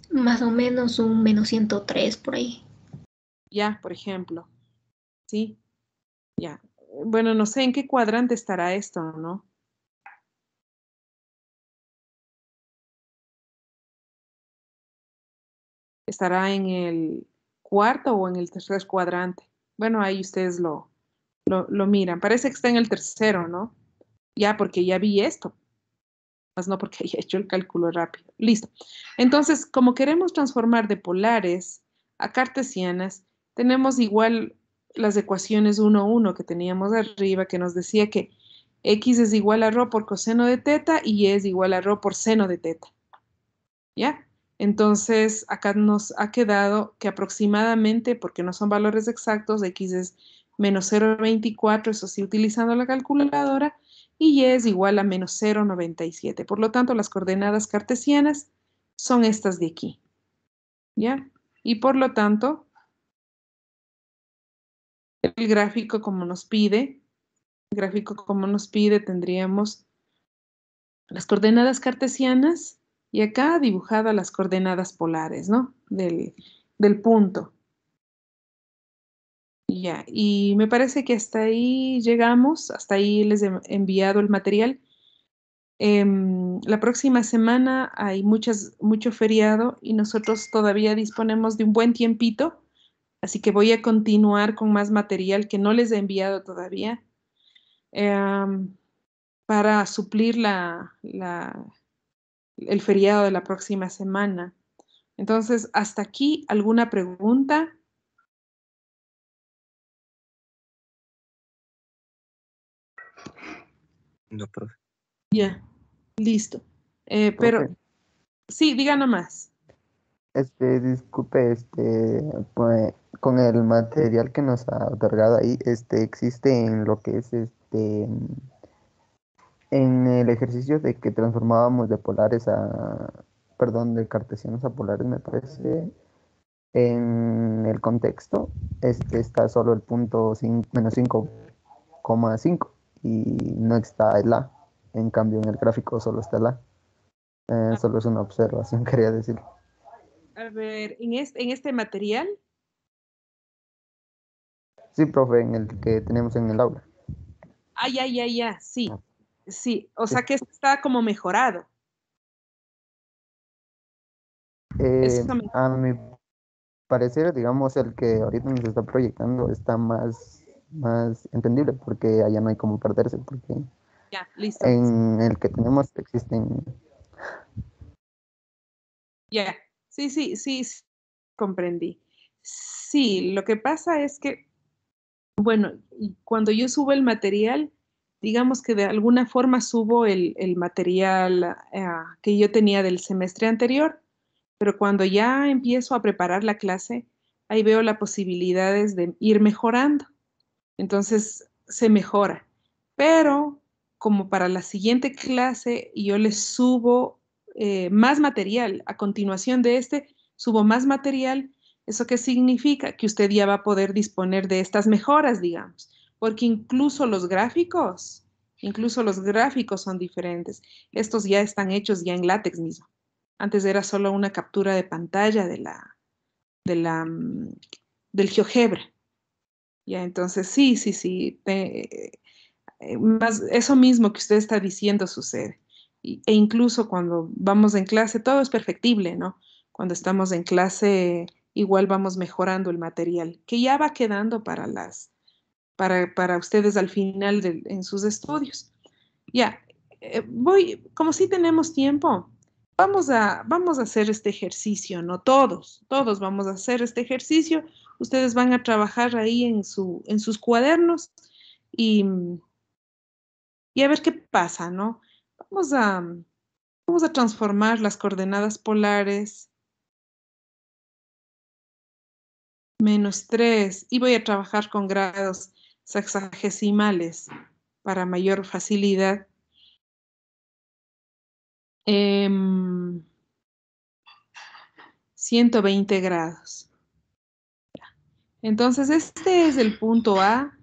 Más o menos un menos 103 por ahí. Ya, por ejemplo, ¿sí? Ya. Bueno, no sé en qué cuadrante estará esto, ¿no? ¿Estará en el cuarto o en el tercer cuadrante? Bueno, ahí ustedes lo miran. Parece que está en el tercero, ¿no? Ya, porque ya vi esto. Más no porque haya hecho el cálculo rápido. Listo. Entonces, como queremos transformar de polares a cartesianas, tenemos igual las ecuaciones 1, 1 que teníamos arriba, que nos decía que x es igual a rho por coseno de teta y y es igual a rho por seno de teta. ¿Ya? Entonces, acá nos ha quedado que aproximadamente, porque no son valores exactos, x es menos 0,24, eso sí, utilizando la calculadora, y y es igual a menos 0,97. Por lo tanto, las coordenadas cartesianas son estas de aquí. ¿Ya? Y por lo tanto, el gráfico como nos pide. El gráfico como nos pide tendríamos las coordenadas cartesianas y acá dibujadas las coordenadas polares, ¿no? Del punto. Ya, y me parece que hasta ahí llegamos, hasta ahí les he enviado el material. La próxima semana hay mucho feriado y nosotros todavía disponemos de un buen tiempito, así que voy a continuar con más material que no les he enviado todavía em, para suplir el feriado de la próxima semana. Entonces, hasta aquí, ¿alguna pregunta? No, profe. Ya, listo. Pero Profe, sí, diga nomás. disculpe, pues, con el material que nos ha otorgado ahí, existe en lo que es en el ejercicio de que transformábamos de polares perdón, de cartesianos a polares, me parece, en el contexto, está solo el punto menos 5,5 y no está el A. En cambio, en el gráfico solo está el A. Solo es una observación, quería decir. A ver, en este material, Sí, profe, en el que tenemos en el aula. ya, sí, sí, o Sí. sea que esto está como mejorado. Eh, Eso me- a mi parecer, digamos, el que ahorita nos está proyectando está más entendible porque allá no hay como perderse, porque ya, listo, listo. en el que tenemos existen. Ya, sí, comprendí. Sí, lo que pasa es que, bueno, y cuando yo subo el material, digamos que de alguna forma subo el material que yo tenía del semestre anterior, pero cuando ya empiezo a preparar la clase, ahí veo las posibilidades de ir mejorando. Entonces se mejora. Pero como para la siguiente clase yo les subo más material, a continuación de subo más material, ¿eso qué significa? Que usted ya va a poder disponer de estas mejoras, digamos, porque incluso los gráficos son diferentes. Estos ya están hechos ya en látex mismo. Antes era solo una captura de pantalla de del GeoGebra. Ya, entonces sí, más eso mismo que usted está diciendo sucede. E incluso cuando vamos en clase, todo es perfectible, ¿no? Cuando estamos en clase, igual vamos mejorando el material, que ya va quedando para ustedes al final en sus estudios. Ya, como si tenemos tiempo, vamos a hacer este ejercicio, ¿no? Todos vamos a hacer este ejercicio. Ustedes van a trabajar ahí en sus cuadernos y, y a ver qué pasa, ¿no? Vamos a, vamos a transformar las coordenadas polares -3 y voy a trabajar con grados sexagesimales para mayor facilidad. Em, 120 grados. Entonces, este es el punto A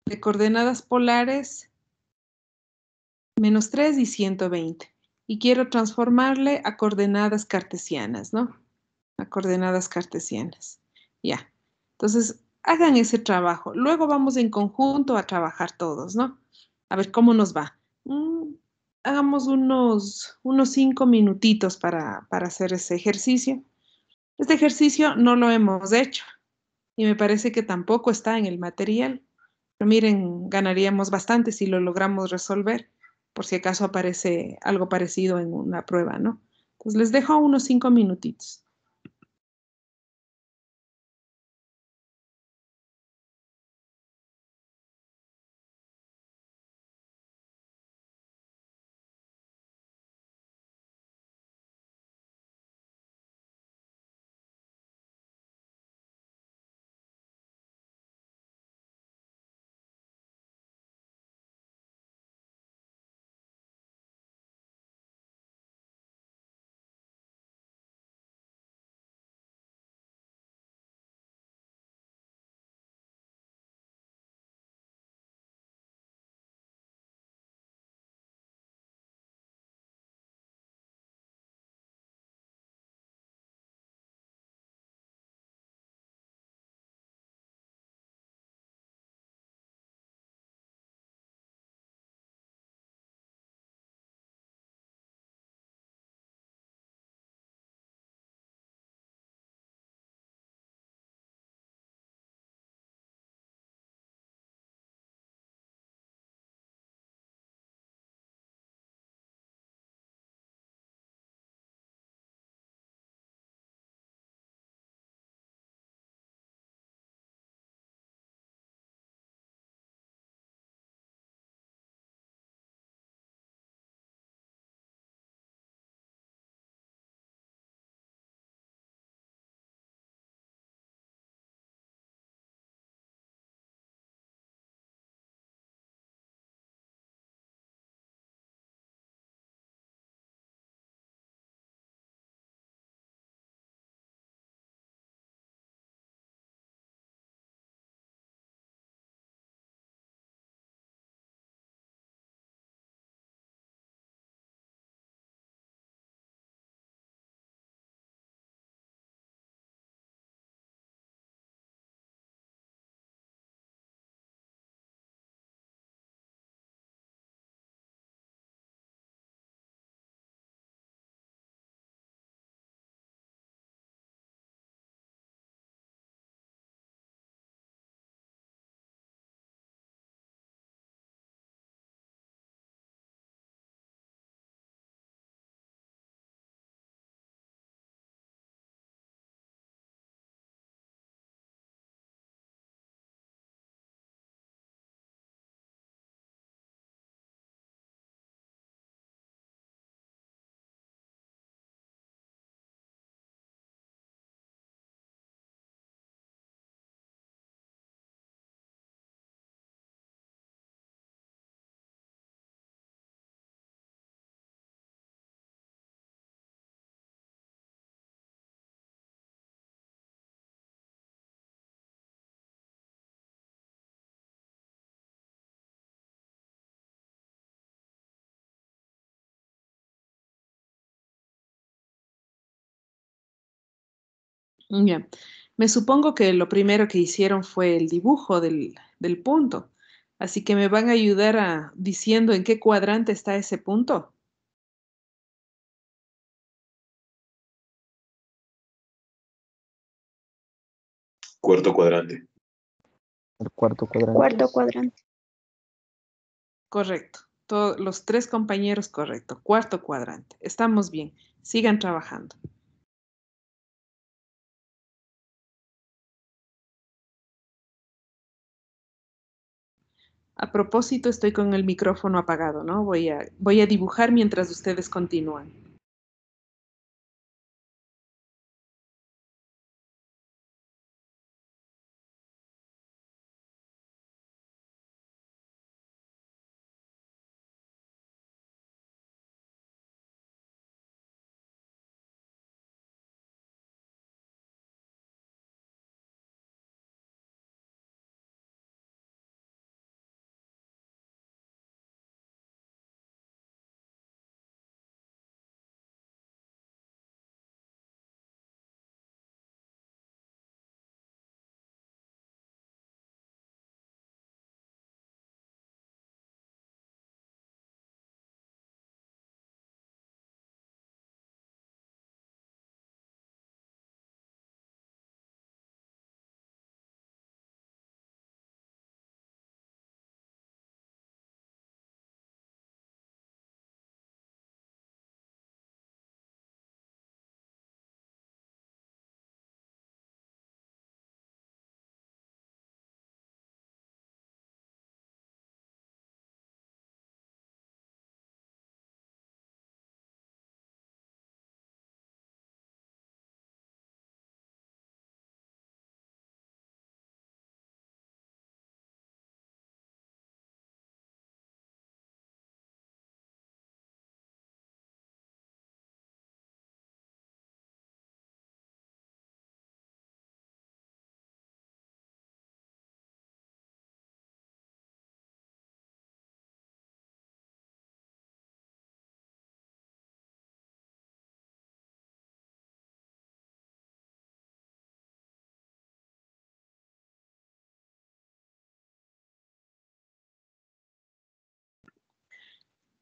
de coordenadas polares -3 y 120. Y quiero transformarle a coordenadas cartesianas, ¿no? A coordenadas cartesianas. Ya. Entonces, hagan ese trabajo. Luego vamos en conjunto a trabajar todos, ¿no? A ver cómo nos va. Hagamos unos 5 minutitos para hacer ese ejercicio. Este ejercicio no lo hemos hecho y me parece que tampoco está en el material. Pero miren, ganaríamos bastante si lo logramos resolver, por si acaso aparece algo parecido en una prueba, ¿no? Entonces les dejo unos 5 minutitos. Ya. Me supongo que lo primero que hicieron fue el dibujo del punto. Así que me van a ayudar diciendo en qué cuadrante está ese punto. Cuarto cuadrante. El cuarto cuadrante. Cuarto cuadrante. Correcto. Todos los tres compañeros, correcto. Cuarto cuadrante. Estamos bien. Sigan trabajando. A propósito, estoy con el micrófono apagado, ¿no? Voy a dibujar mientras ustedes continúan.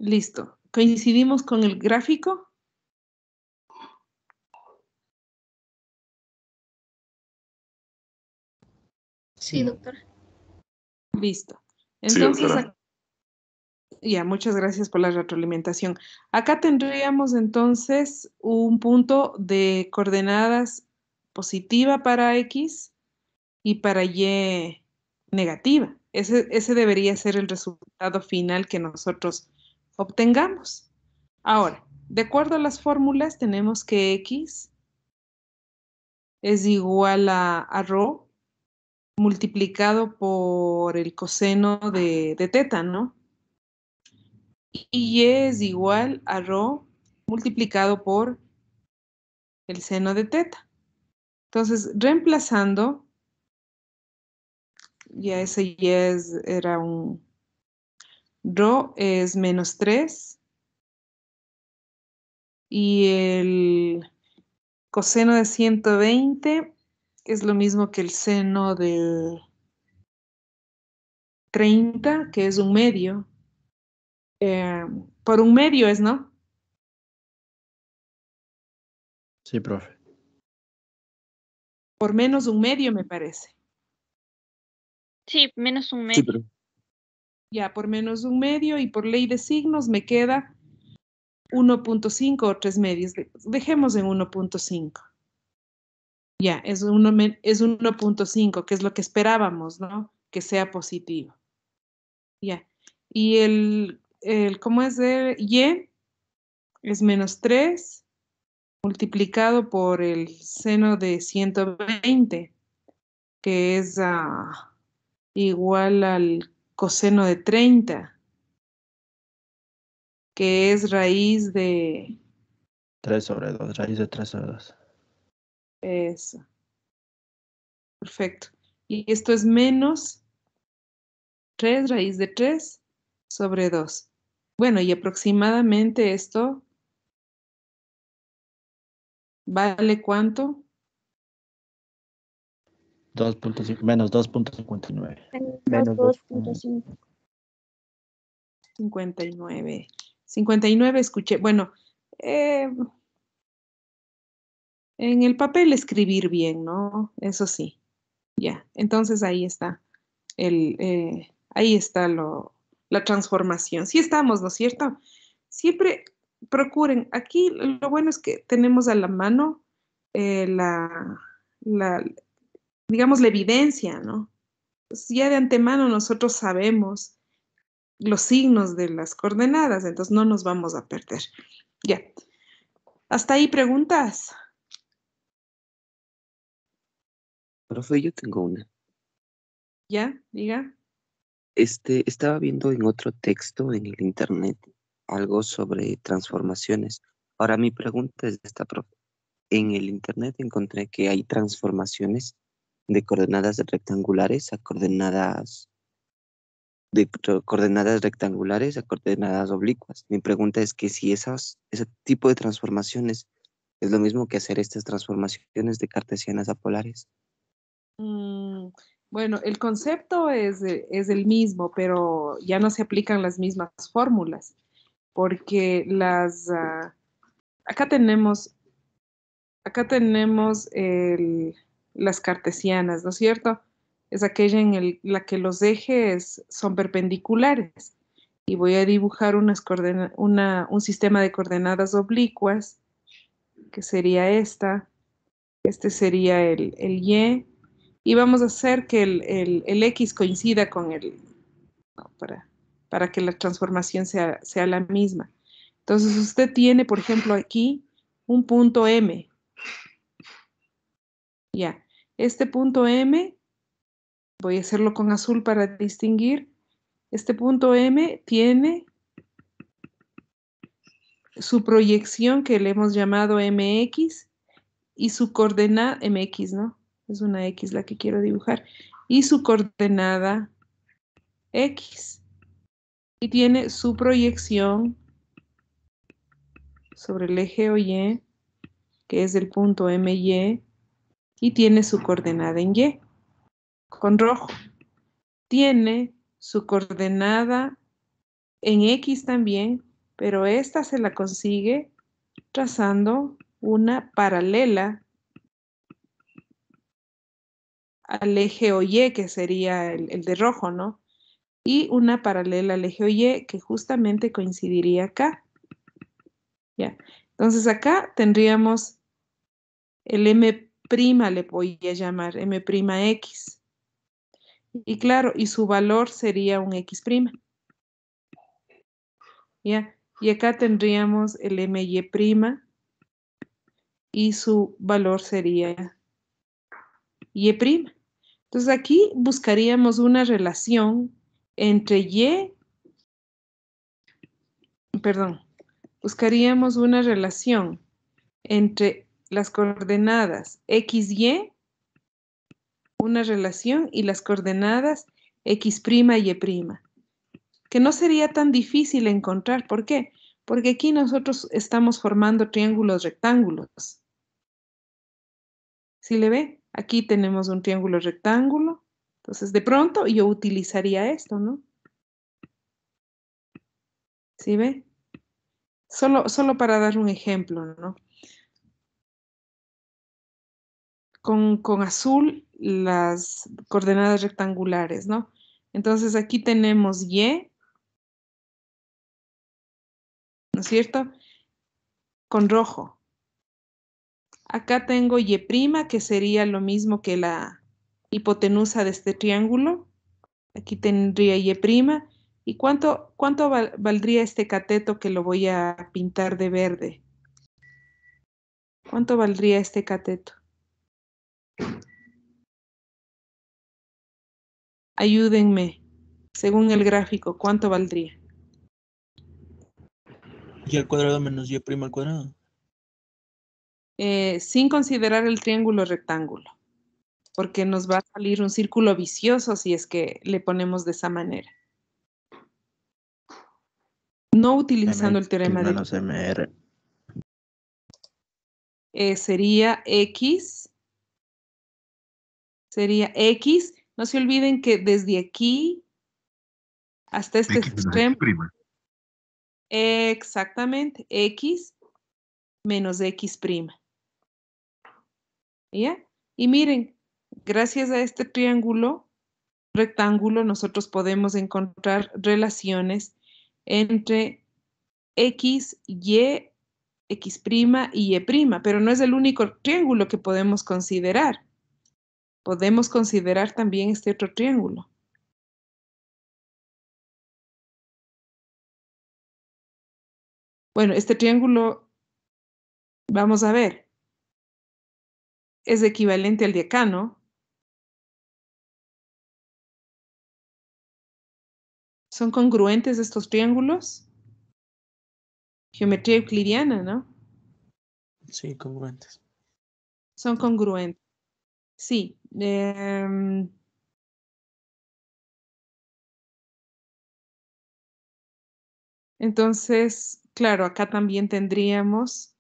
Listo. ¿Coincidimos con el gráfico? Sí, doctora. Listo. Sí, Entonces, doctora. ya, muchas gracias por la retroalimentación. Acá tendríamos entonces un punto de coordenadas positiva para X y para Y negativa. Ese debería ser el resultado final que nosotros obtengamos. Ahora, de acuerdo a las fórmulas, tenemos que X es igual a rho multiplicado por el coseno de teta, ¿no? Y Y es igual a rho multiplicado por el seno de teta. Entonces, reemplazando, ya ese era un rho es menos 3 y el coseno de 120 es lo mismo que el seno de 30, que es un medio. Por un medio es, ¿no? Sí, profe. Por menos un medio, me parece. Sí, menos un Sí, medio. pero Ya, por menos un medio y por ley de signos me queda 1.5 o 3 medios. Dejemos en 1.5. Ya, es 1.5, que es lo que esperábamos, ¿no? Que sea positivo. Ya. Y ¿cómo es de Y? Es menos 3 multiplicado por el seno de 120, que es igual al coseno de 30, que es raíz de 3/2, raíz de 3/2. eso. Perfecto. Y esto es menos 3 raíz de 3 sobre 2. Bueno, y aproximadamente esto vale ¿cuánto? 2.5 menos 2.59. Menos 2.5. 59. 59 escuché. Bueno, en el papel escribir bien, ¿no? Eso sí. Ya. Entonces ahí está. Ahí está la transformación. Sí estamos, ¿no es cierto? Siempre procuren. Aquí lo bueno es que tenemos a la mano la, digamos, la evidencia, ¿no? Pues ya de antemano nosotros sabemos los signos de las coordenadas, entonces no nos vamos a perder. Ya. Hasta ahí preguntas. Profe, yo tengo una. ¿Ya? Diga. Estaba viendo en otro texto en el internet algo sobre transformaciones. Ahora mi pregunta es esta, profe. En el internet encontré que hay transformaciones de coordenadas rectangulares a coordenadas rectangulares a coordenadas oblicuas. Mi pregunta es que si ese tipo de transformaciones es lo mismo que hacer estas transformaciones de cartesianas a polares. Bueno, el concepto es el mismo, pero ya no se aplican las mismas fórmulas, porque acá tenemos las cartesianas, ¿no es cierto? Es aquella en la que los ejes son perpendiculares. Y voy a dibujar un sistema de coordenadas oblicuas, que sería esta. Este sería el Y. Y vamos a hacer que el X coincida con no, para que la transformación sea la misma. Entonces usted tiene, por ejemplo, aquí un punto M. Ya, este punto M, voy a hacerlo con azul para distinguir. Este punto M tiene su proyección que le hemos llamado MX y su coordenada, MX, ¿no? Es una X la que quiero dibujar. Y su coordenada X. Y tiene su proyección sobre el eje OY, que es el punto MY, y tiene su coordenada en Y, con rojo. Tiene su coordenada en X también, pero esta se la consigue trazando una paralela al eje OY, que sería el de rojo, ¿no? Y una paralela al eje OY, que justamente coincidiría acá. ¿Ya? Entonces acá tendríamos el M', le voy a llamar M'X. Y claro, y su valor sería un X'. ¿Ya? Y acá tendríamos el MY' y su valor sería Y'. Entonces aquí buscaríamos una relación entre buscaríamos una relación entre las coordenadas XY, una relación, y las coordenadas X' y Y', que no sería tan difícil encontrar. ¿Por qué? Porque aquí nosotros estamos formando triángulos rectángulos. ¿Sí le ve? Aquí tenemos un triángulo rectángulo. Entonces, de pronto yo utilizaría esto, ¿no? ¿Sí ve? Solo para dar un ejemplo, ¿no? Con azul las coordenadas rectangulares, ¿no? Entonces aquí tenemos Y, ¿no es cierto? Con rojo. Acá tengo Y', que sería lo mismo que la hipotenusa de este triángulo. Aquí tendría Y'. ¿Y cuánto valdría este cateto que lo voy a pintar de verde? ¿Cuánto valdría este cateto? Ayúdenme. Según el gráfico, ¿cuánto valdría? Y al cuadrado menos y' al cuadrado. Sin considerar el triángulo rectángulo, porque nos va a salir un círculo vicioso si es que le ponemos de esa manera. No utilizando el MX teorema de menos MR. sería X sería X. No se olviden que desde aquí hasta este X menos extremo, X prima. exactamente, X menos X prima. ¿Ya? Y miren, gracias a este triángulo rectángulo, nosotros podemos encontrar relaciones entre X, Y, X' y Y', pero no es el único triángulo que podemos considerar. Podemos considerar también este otro triángulo. Bueno, este triángulo, vamos a ver, es equivalente al de acá, ¿no? ¿Son congruentes estos triángulos? Geometría euclidiana, ¿no? Sí, congruentes. Son congruentes. Sí. Entonces, claro, acá también tendríamos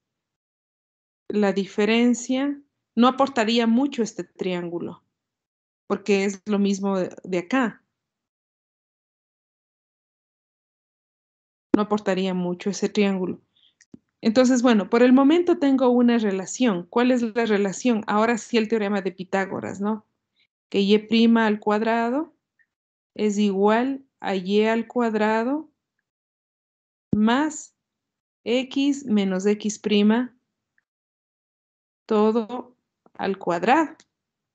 la diferencia. No aportaría mucho este triángulo, porque es lo mismo de acá. No aportaría mucho ese triángulo. Entonces, bueno, por el momento tengo una relación. ¿Cuál es la relación? Ahora sí el teorema de Pitágoras, ¿no? Que y' al cuadrado es igual a y al cuadrado más x menos x' todo al cuadrado.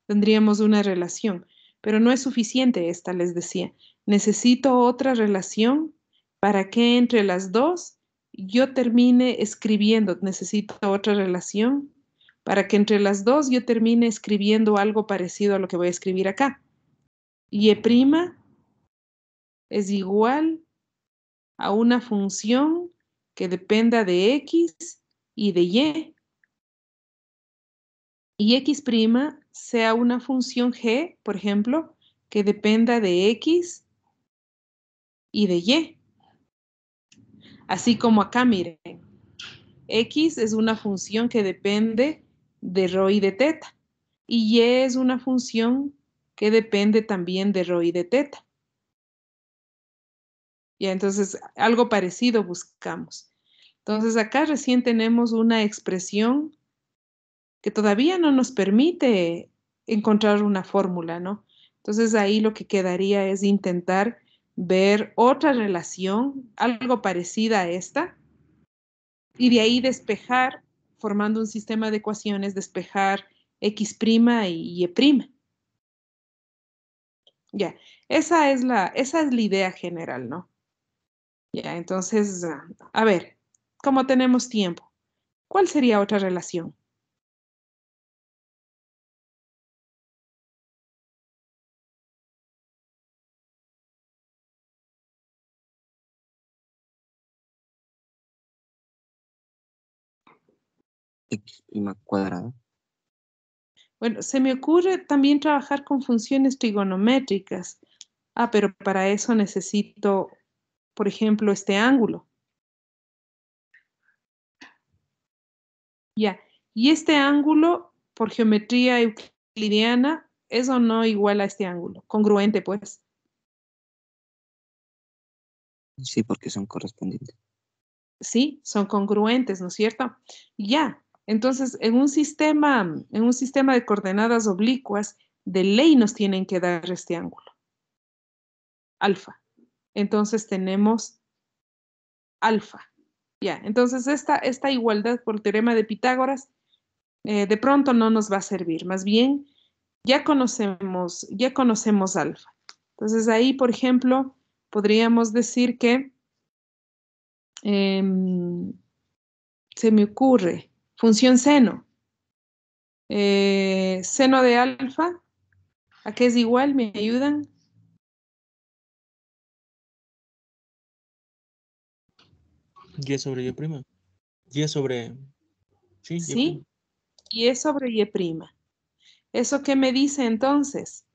Tendríamos una relación, pero no es suficiente esta, les decía. Necesito otra relación para que entre las dos yo termine escribiendo. Necesito otra relación para que entre las dos yo termine escribiendo algo parecido a lo que voy a escribir acá. Y' es igual a una función que dependa de x y de y. Y x' sea una función g, por ejemplo, que dependa de x y de y. Así como acá, miren, x es una función que depende de rho y de teta. Y y es una función que depende también de rho y de teta. Ya, entonces, algo parecido buscamos. Entonces, acá recién tenemos una expresión que todavía no nos permite encontrar una fórmula, ¿no? Entonces, ahí lo que quedaría es intentar ver otra relación, algo parecida a esta, y de ahí despejar, formando un sistema de ecuaciones, despejar x' y y'. Ya, esa es la idea general, ¿no? Ya, entonces, a ver, ¿cómo tenemos tiempo? ¿Cuál sería otra relación? X' cuadrado. Bueno, se me ocurre también trabajar con funciones trigonométricas. Ah, pero para eso necesito, por ejemplo, este ángulo. Ya, y este ángulo, por geometría euclidiana, ¿es o no igual a este ángulo? Congruente, pues. Sí, porque son correspondientes. Sí, son congruentes, ¿no es cierto? Ya, entonces en un sistema de coordenadas oblicuas, de ley nos tienen que dar este ángulo, alfa. Entonces tenemos alfa. Ya, entonces esta igualdad por teorema de Pitágoras de pronto no nos va a servir, más bien ya conocemos alfa. Entonces ahí, por ejemplo, podríamos decir que se me ocurre función seno. Seno de alfa, ¿a qué es igual? ¿Me ayudan? Y sobre Y prima. Y sobre... Sí, Y prima. Sí, y es sobre y'. ¿Eso qué me dice entonces?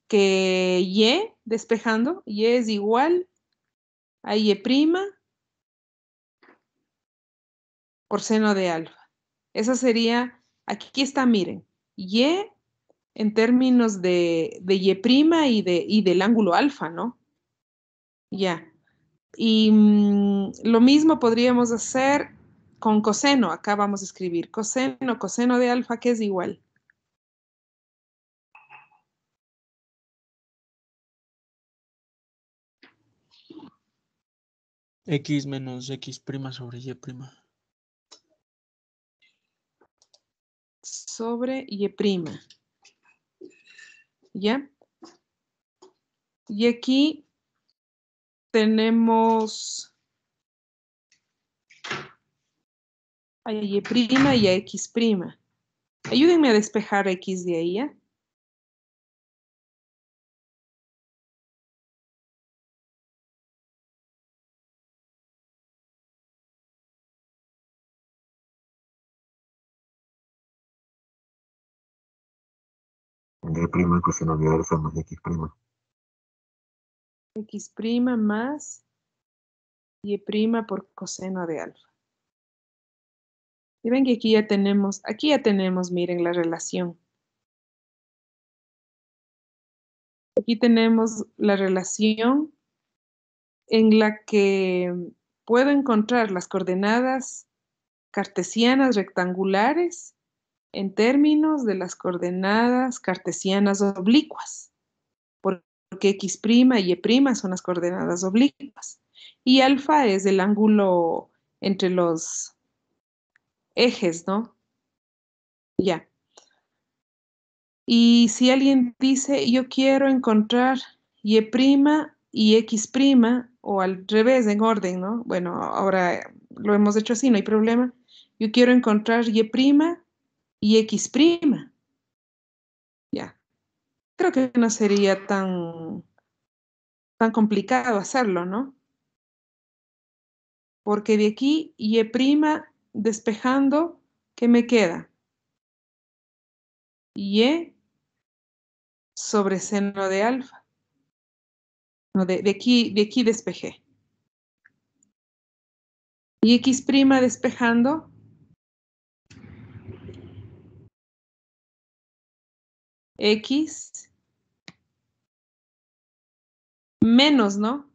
Que y, despejando, y es igual a y' por seno de alfa. Esa sería, aquí está, miren, y en términos de y' y del ángulo alfa, ¿no? Ya. Y lo mismo podríamos hacer con coseno. Acá vamos a escribir coseno de alfa, que es igual. X menos X prima sobre Y prima. Sobre Y prima. ¿Ya? Y aquí tenemos a Y prima y a X prima. Ayúdenme a despejar X de ahí, ¿ya? Y prima coseno de alfa más X prima. X prima más Y prima por coseno de alfa. Y ven que aquí ya tenemos, miren, la relación. Aquí tenemos la relación en la que puedo encontrar las coordenadas cartesianas rectangulares en términos de las coordenadas cartesianas oblicuas, porque X' y Y' son las coordenadas oblicuas, y alfa es el ángulo entre los ejes, ¿no? Ya. Y si alguien dice, yo quiero encontrar Y' y X', o al revés, en orden, ¿no? Bueno, ahora lo hemos hecho así, no hay problema. Yo quiero encontrar Y' y X'. Ya. Creo que no sería tan complicado hacerlo, ¿no? Porque de aquí Y' despejando, ¿qué me queda? Y sobre seno de alfa. No, de aquí despejé. Y X' despejando. X menos, ¿no?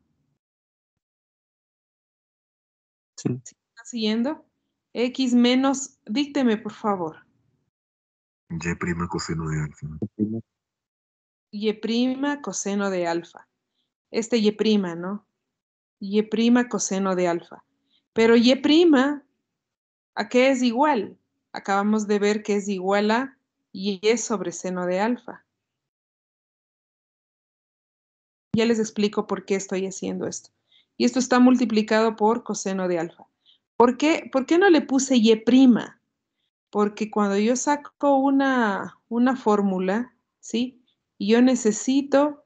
Sí. ¿Está siguiendo? X menos, dícteme, por favor. Y prima coseno de alfa. Y' coseno de alfa. Este Y', ¿no? Y' coseno de alfa. Pero Y', ¿a qué es igual? Acabamos de ver que es igual a Y sobre seno de alfa. Ya les explico por qué estoy haciendo esto. Y esto está multiplicado por coseno de alfa. ¿Por qué no le puse Y'? Porque cuando yo saco una fórmula, ¿sí? Y yo necesito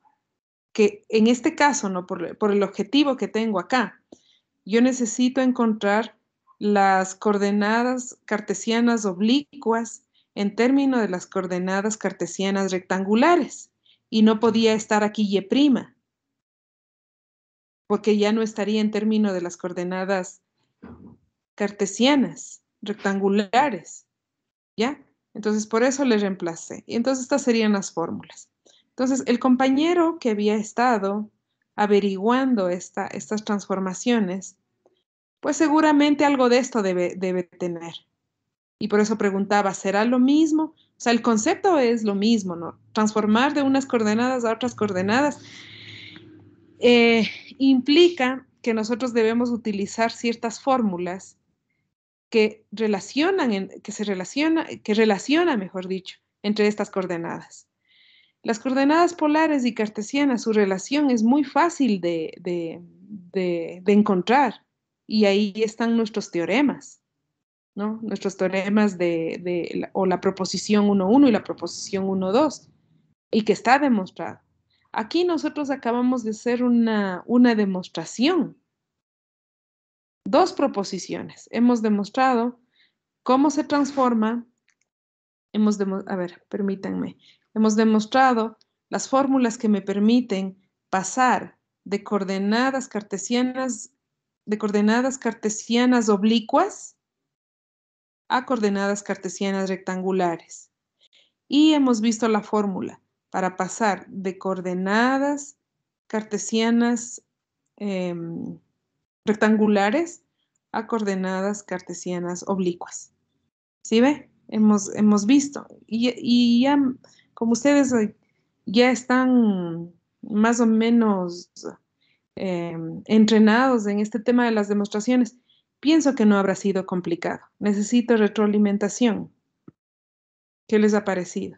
que, en este caso, ¿no? Por el objetivo que tengo acá, yo necesito encontrar las coordenadas cartesianas oblicuas en términos de las coordenadas cartesianas rectangulares. Y no podía estar aquí Y', porque ya no estaría en términos de las coordenadas cartesianas rectangulares, ¿ya? Entonces, por eso le reemplacé. Y entonces estas serían las fórmulas. Entonces, el compañero que había estado averiguando estas transformaciones, pues seguramente algo de esto debe tener. Y por eso preguntaba, ¿será lo mismo? O sea, el concepto es lo mismo, ¿no? Transformar de unas coordenadas a otras coordenadas implica que nosotros debemos utilizar ciertas fórmulas que relacionan, mejor dicho, entre estas coordenadas. Las coordenadas polares y cartesianas, su relación es muy fácil de encontrar, y ahí están nuestros teoremas, ¿no? Nuestros teoremas o la proposición 1,1 y la proposición 1,2, y que está demostrado. Aquí nosotros acabamos de hacer una demostración, dos proposiciones. Hemos demostrado cómo se transforma. A ver, permítanme. Hemos demostrado las fórmulas que me permiten pasar de coordenadas cartesianas oblicuas a coordenadas cartesianas rectangulares. Y hemos visto la fórmula para pasar de coordenadas cartesianas rectangulares a coordenadas cartesianas oblicuas. ¿Sí ve? Hemos visto. Y ya, como ustedes ya están más o menos entrenados en este tema de las demostraciones, pienso que no habrá sido complicado. Necesito retroalimentación. ¿Qué les ha parecido?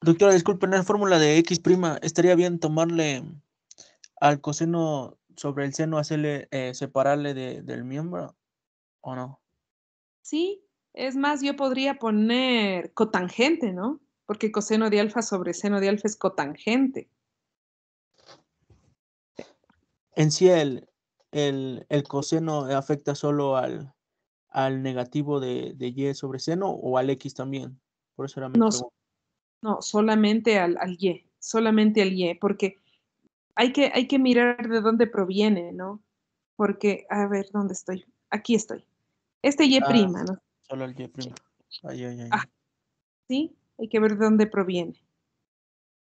Doctora, disculpen, la fórmula de X', ¿estaría bien tomarle al coseno sobre el seno, hacerle, separarle del miembro o no? Sí, es más, yo podría poner cotangente, ¿no? Porque coseno de alfa sobre seno de alfa es cotangente. En sí, el coseno afecta solo al negativo de Y sobre seno o al X también. Por eso era mi No, pregunta. no, solamente al Y, solamente al Y, porque hay que mirar de dónde proviene, ¿no? Porque, a ver, ¿dónde estoy? Aquí estoy. Este Y Ah, prima, ¿no? solo al Y'. Ay, ay, Ah, ay. sí, hay que ver de dónde proviene.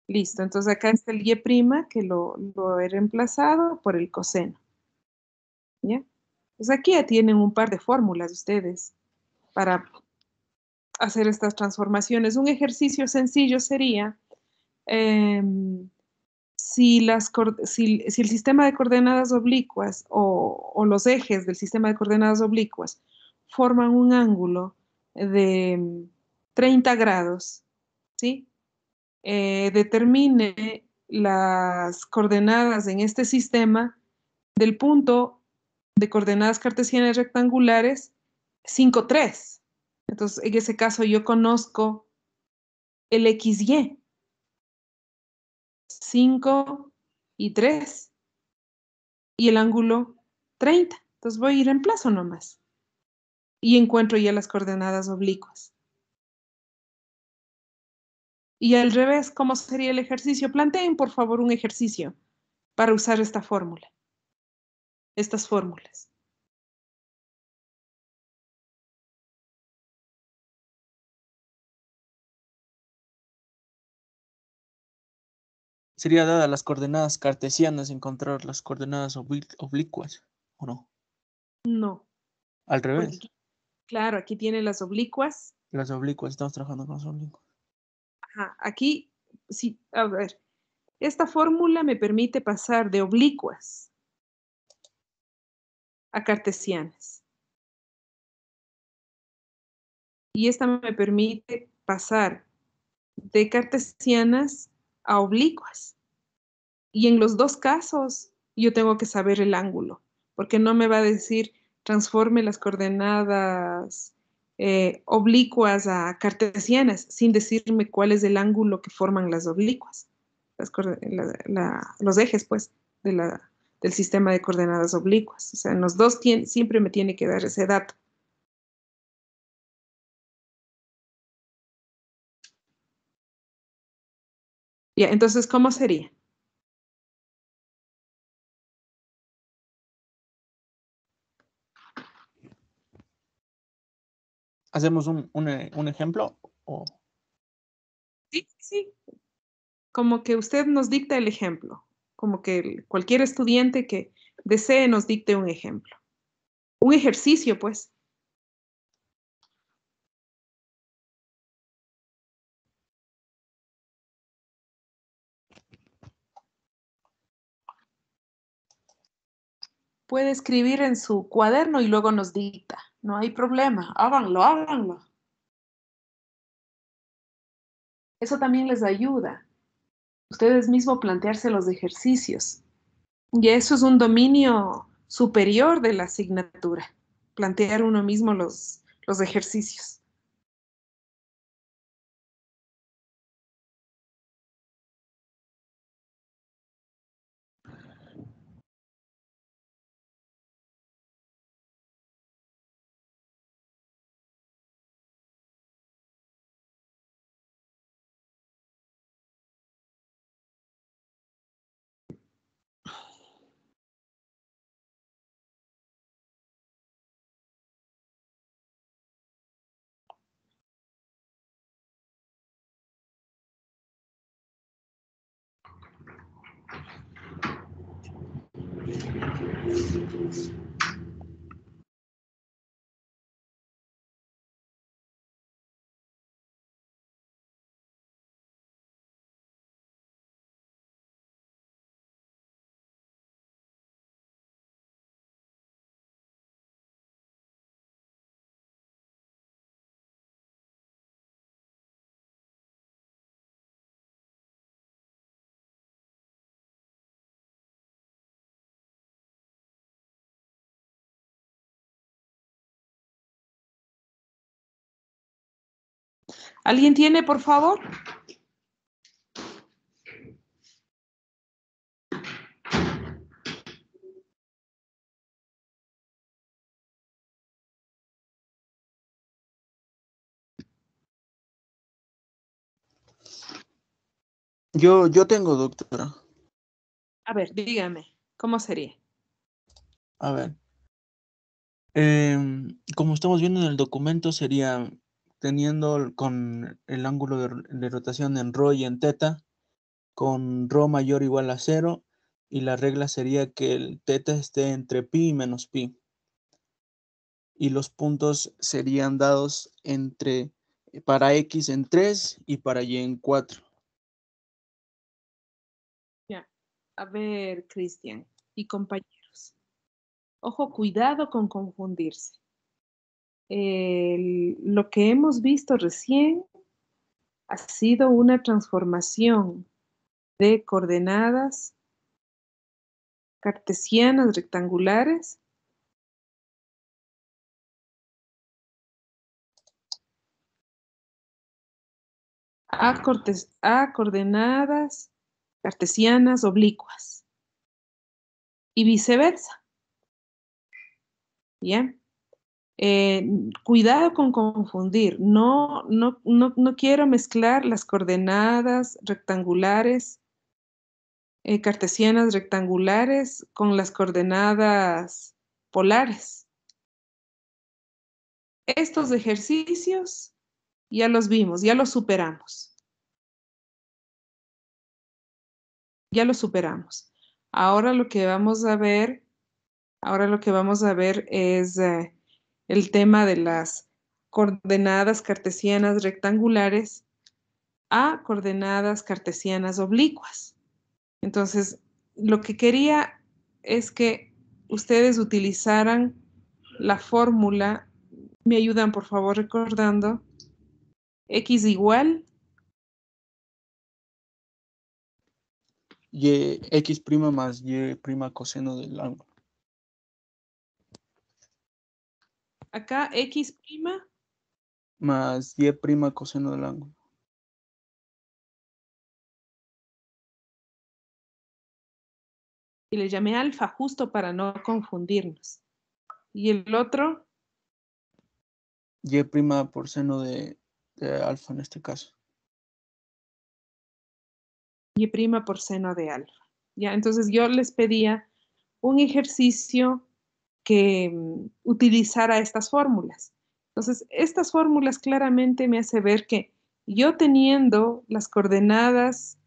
Listo, entonces acá está el Y prima que lo he reemplazado por el coseno, ¿ya? Pues aquí ya tienen un par de fórmulas ustedes para hacer estas transformaciones. Un ejercicio sencillo sería em, si el sistema de coordenadas oblicuas o los ejes del sistema de coordenadas oblicuas forman un ángulo de 30 grados, ¿sí? Determine las coordenadas en este sistema del punto de coordenadas cartesianas rectangulares 5, 3. Entonces, en ese caso yo conozco el XY, 5 y 3, y el ángulo 30. Entonces voy a ir en plazo nomás y encuentro ya las coordenadas oblicuas. Y al revés, ¿cómo sería el ejercicio? Planteen, por favor, un ejercicio para usar esta fórmula, estas fórmulas. Sería dadas las coordenadas cartesianas, encontrar las coordenadas oblicuas, ¿o no? No, Al porque revés. aquí, claro, aquí tiene las oblicuas. Las oblicuas, estamos trabajando con las oblicuas. Ajá, aquí, sí, a ver, esta fórmula me permite pasar de oblicuas a cartesianas. Y esta me permite pasar de cartesianas a oblicuas. Y en los dos casos yo tengo que saber el ángulo, porque no me va a decir transforme las coordenadas oblicuas a cartesianas sin decirme cuál es el ángulo que forman las oblicuas, los ejes pues del sistema de coordenadas oblicuas. O sea, en los dos siempre me tiene que dar ese dato. Ya, entonces, ¿cómo sería? ¿Hacemos un ejemplo? O Sí, sí, como que usted nos dicta el ejemplo, como que cualquier estudiante que desee nos dicte un ejemplo. Un ejercicio, pues. Puede escribir en su cuaderno y luego nos dicta. No hay problema. Háganlo, háganlo. Eso también les ayuda. Ustedes mismos plantearse los ejercicios. Y eso es un dominio superior de la asignatura. Plantear uno mismo los ejercicios. ¿Alguien tiene, por favor? Yo tengo, doctora. A ver, dígame, ¿cómo sería? A ver. Como estamos viendo en el documento, sería teniendo con el ángulo de rotación en ρ y en θ, con ρ mayor o igual a 0, y la regla sería que el θ esté entre pi y menos pi. Y los puntos serían dados para x en 3 y para y en 4. Ya. A ver, Cristian y compañeros. Ojo, cuidado con confundirse. Lo que hemos visto recién ha sido una transformación de coordenadas cartesianas rectangulares a coordenadas cartesianas oblicuas y viceversa. ¿Ya? Cuidado con confundir. No quiero mezclar las coordenadas rectangulares, cartesianas rectangulares con las coordenadas polares. Estos ejercicios ya los vimos, ya los superamos. Ya los superamos. Ahora lo que vamos a ver, es el tema de las coordenadas cartesianas rectangulares a coordenadas cartesianas oblicuas. Entonces, lo que quería es que ustedes utilizaran la fórmula, me ayudan por favor recordando, x igual X' más y' coseno del ángulo. acá x' Más y' coseno del ángulo. y le llamé alfa justo para no confundirnos. Y el otro, Y' por seno de alfa en este caso. y' por seno de alfa. Ya, entonces yo les pedía un ejercicio que utilizara estas fórmulas. Entonces, estas fórmulas claramente me hace ver que yo teniendo las coordenadas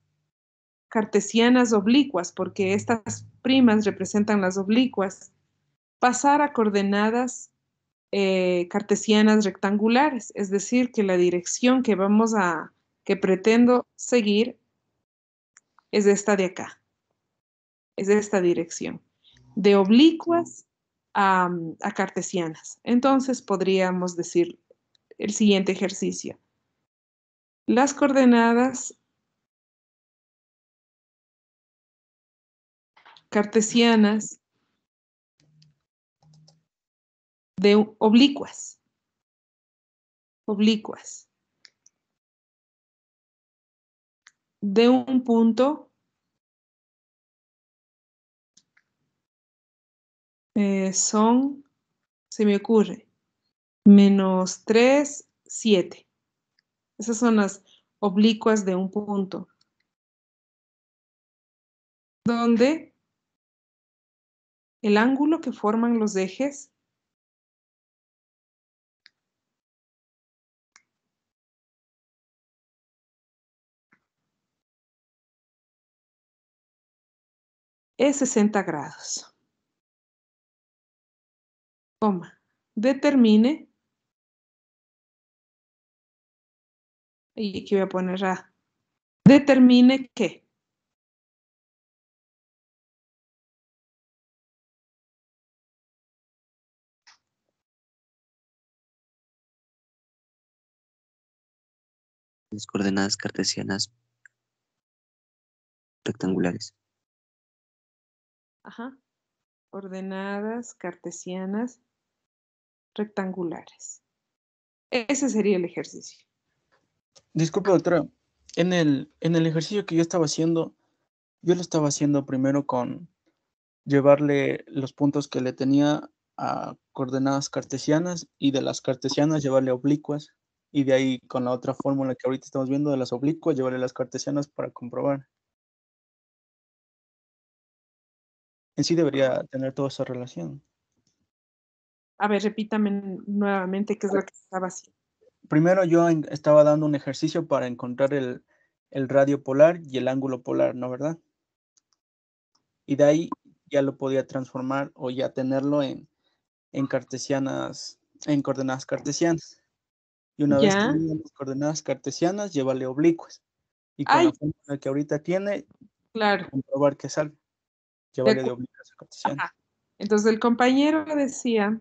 cartesianas oblicuas, porque estas primas representan las oblicuas, pasar a coordenadas cartesianas rectangulares, es decir, que la dirección que pretendo seguir es esta de acá, es esta dirección, de oblicuas a cartesianas. Entonces podríamos decir el siguiente ejercicio. Las coordenadas cartesianas de oblicuas de un punto son, se me ocurre, -3, 7. Esas son las oblicuas de un punto. Donde el ángulo que forman los ejes es 60 grados. coma, determine, y aquí voy a poner A, determine que. Las coordenadas cartesianas rectangulares. Ajá. Ordenadas cartesianas rectangulares. Ese sería el ejercicio. Disculpe, doctora. En el ejercicio que yo estaba haciendo, yo lo estaba haciendo primero con llevarle los puntos que le tenía a coordenadas cartesianas y de las cartesianas llevarle oblicuas y de ahí con la otra fórmula que ahorita estamos viendo de las oblicuas llevarle las cartesianas para comprobar. En sí debería tener toda esa relación. A ver, repítame nuevamente qué es lo que estaba haciendo. Primero yo estaba dando un ejercicio para encontrar el radio polar y el ángulo polar, ¿no verdad? Y de ahí ya lo podía transformar o ya tenerlo en cartesianas, en coordenadas cartesianas. Y una vez Ya. teniendo las coordenadas cartesianas, llevarle oblicuas. Y con Ay, la fórmula que ahorita tiene, claro. comprobar que salga. De Llevarle de acu- oblicuas a cartesianas. Ajá. Entonces el compañero decía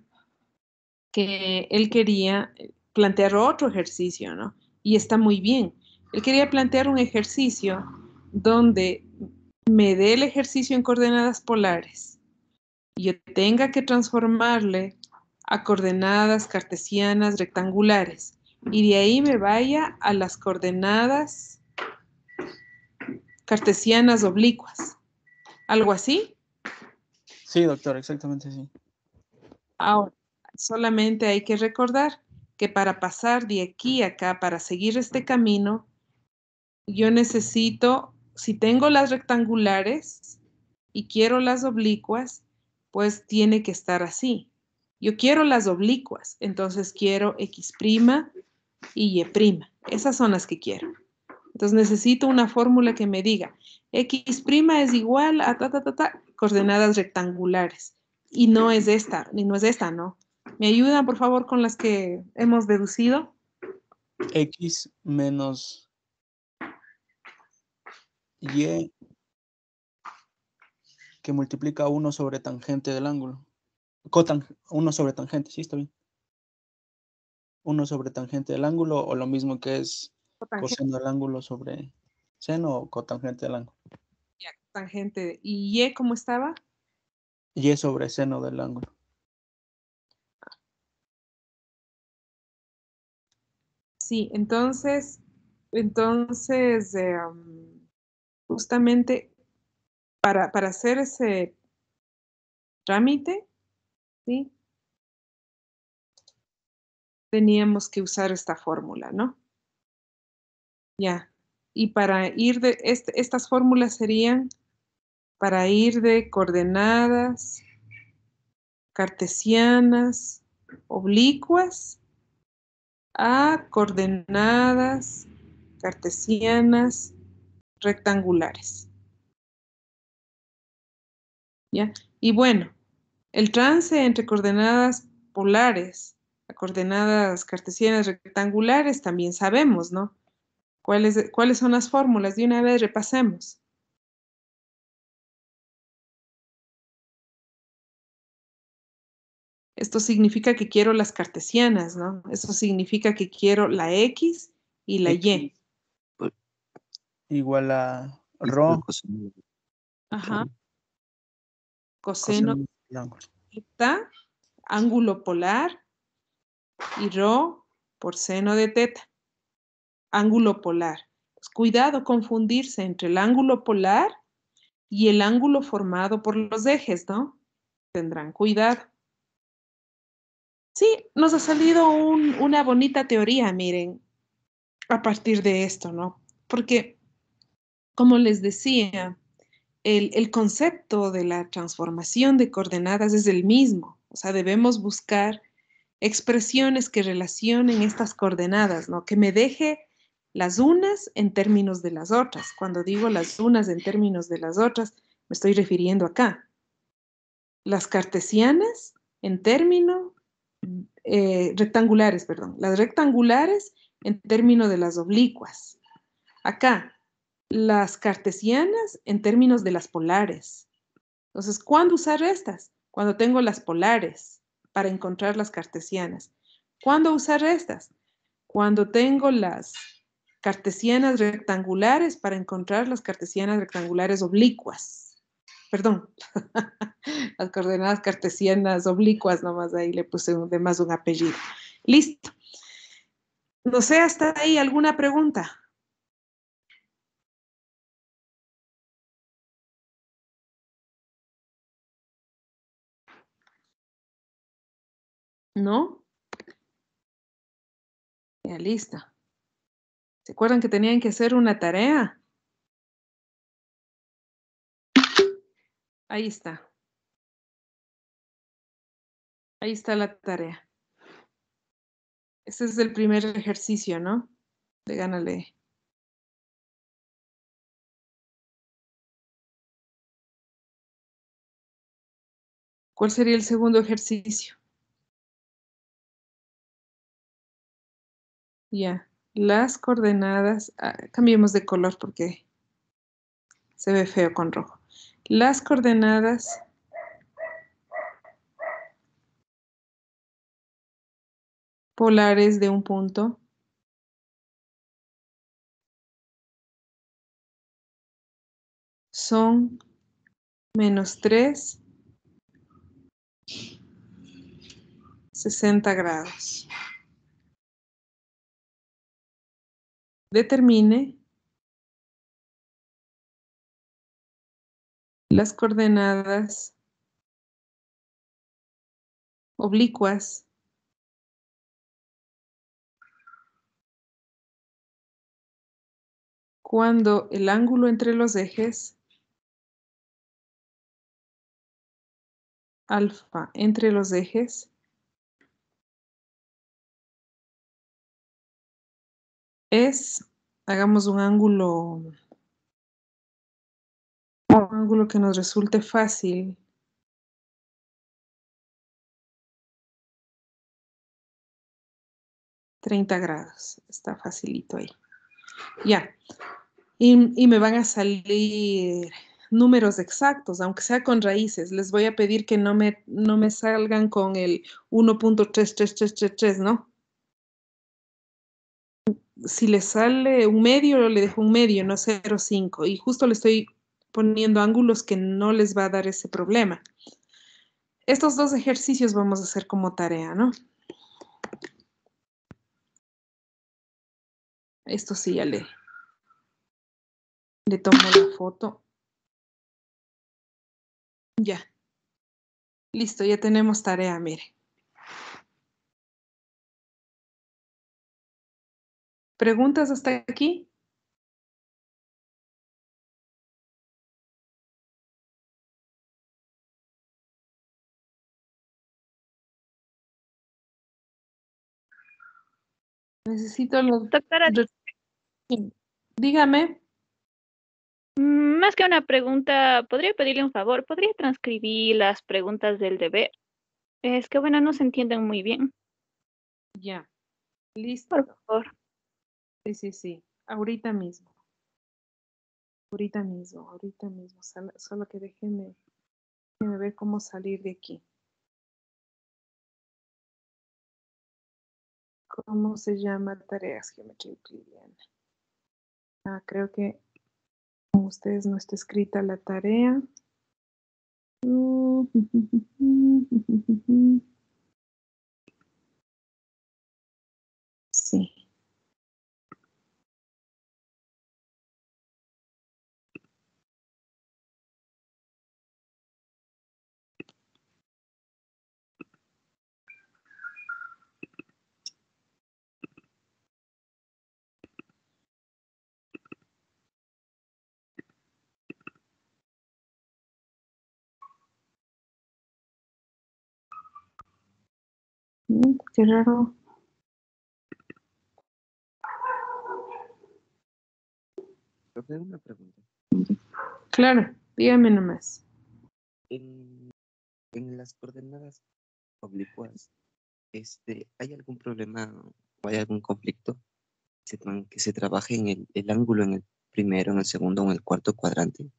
que él quería plantear otro ejercicio, ¿no? Y está muy bien. Él quería plantear un ejercicio donde me dé el ejercicio en coordenadas polares y yo tenga que transformarle a coordenadas cartesianas rectangulares y de ahí me vaya a las coordenadas cartesianas oblicuas. ¿Algo así? Sí, doctor, exactamente sí. Ahora, solamente hay que recordar que para pasar de aquí a acá, para seguir este camino, yo necesito, si tengo las rectangulares y quiero las oblicuas, pues tiene que estar así. Yo quiero las oblicuas, entonces quiero X' y Y'. Esas son las que quiero. Entonces necesito una fórmula que me diga X' es igual a coordenadas rectangulares. Y no es esta, ¿no? ¿Me ayudan, por favor, con las que hemos deducido? X menos Y que multiplica 1 sobre tangente del ángulo. 1 sobre tangente, sí, está bien. 1 sobre tangente del ángulo o lo mismo que es coseno del ángulo sobre seno o cotangente del ángulo. Ya, tangente. ¿Y Y cómo estaba? Y sobre seno del ángulo. Sí, entonces, justamente para hacer ese trámite, ¿sí? Teníamos que usar esta fórmula, ¿no? Ya. Y para ir de, estas fórmulas serían para ir de coordenadas cartesianas oblicuas a coordenadas cartesianas rectangulares. ¿Ya? Y bueno, el trance entre coordenadas polares a coordenadas cartesianas rectangulares también sabemos, ¿no? ¿Cuáles son las fórmulas? De una vez repasemos. Esto significa que quiero las cartesianas, ¿no? Eso significa que quiero la X y la Y. Igual a ρ. Ajá. Coseno del ángulo. Teta, ángulo polar, y ρ por seno de teta, ángulo polar. Pues cuidado confundirse entre el ángulo polar y el ángulo formado por los ejes, ¿no? Tendrán cuidado. Sí, nos ha salido una bonita teoría, miren, a partir de esto, ¿no? Porque, como les decía, el concepto de la transformación de coordenadas es el mismo. O sea, debemos buscar expresiones que relacionen estas coordenadas, ¿no? Que me deje las unas en términos de las otras. Cuando digo las unas en términos de las otras, me estoy refiriendo acá. Las cartesianas en términos rectangulares, perdón. Las rectangulares en términos de las oblicuas. Acá, las cartesianas en términos de las polares. Entonces, ¿cuándo usar estas? Cuando tengo las polares para encontrar las cartesianas. ¿Cuándo usar estas? Cuando tengo las cartesianas rectangulares para encontrar las cartesianas rectangulares oblicuas. Perdón, las coordenadas cartesianas oblicuas, nomás ahí le puse de más un apellido. Listo. No sé, hasta ahí, ¿alguna pregunta? ¿No? Ya, lista. ¿Se acuerdan que tenían que hacer una tarea? Ahí está. Ahí está la tarea. Ese es el primer ejercicio, ¿no? De Gánale. ¿Cuál sería el segundo ejercicio? Ya. Las coordenadas. Cambiemos de color porque se ve feo con rojo. Las coordenadas polares de un punto son -3, 60 grados. Determine las coordenadas oblicuas cuando el ángulo entre los ejes alfa entre los ejes es, hagamos un ángulo que nos resulte fácil. 30 grados, está facilito ahí. Ya, y me van a salir números exactos, aunque sea con raíces. Les voy a pedir que no me salgan con el 1.33333, ¿no? Si le sale un medio, le dejo un medio, no 0.5. Y justo le estoy poniendo ángulos que no les va a dar ese problema. Estos dos ejercicios vamos a hacer como tarea, ¿no? Esto sí, ya le tomo la foto. Ya. Listo, ya tenemos tarea, mire. ¿Preguntas hasta aquí? Necesito los... Doctora, Dígame. más que una pregunta, ¿podría pedirle un favor? ¿Podría transcribir las preguntas del deber? Es que, bueno, no se entienden muy bien. Ya. Listo. Por favor. Sí. Ahorita mismo. Ahorita mismo. Solo que déjenme ver cómo salir de aquí. ¿Cómo se llama? Tareas geometría euclidiana. Creo que con ustedes no está escrita la tarea. Sí. Qué raro. Profe, una pregunta. Claro, dígame nomás. En las coordenadas oblicuas, ¿Hay algún problema o hay algún conflicto que se trabaje en el ángulo en el primero, en el segundo o en el cuarto cuadrante?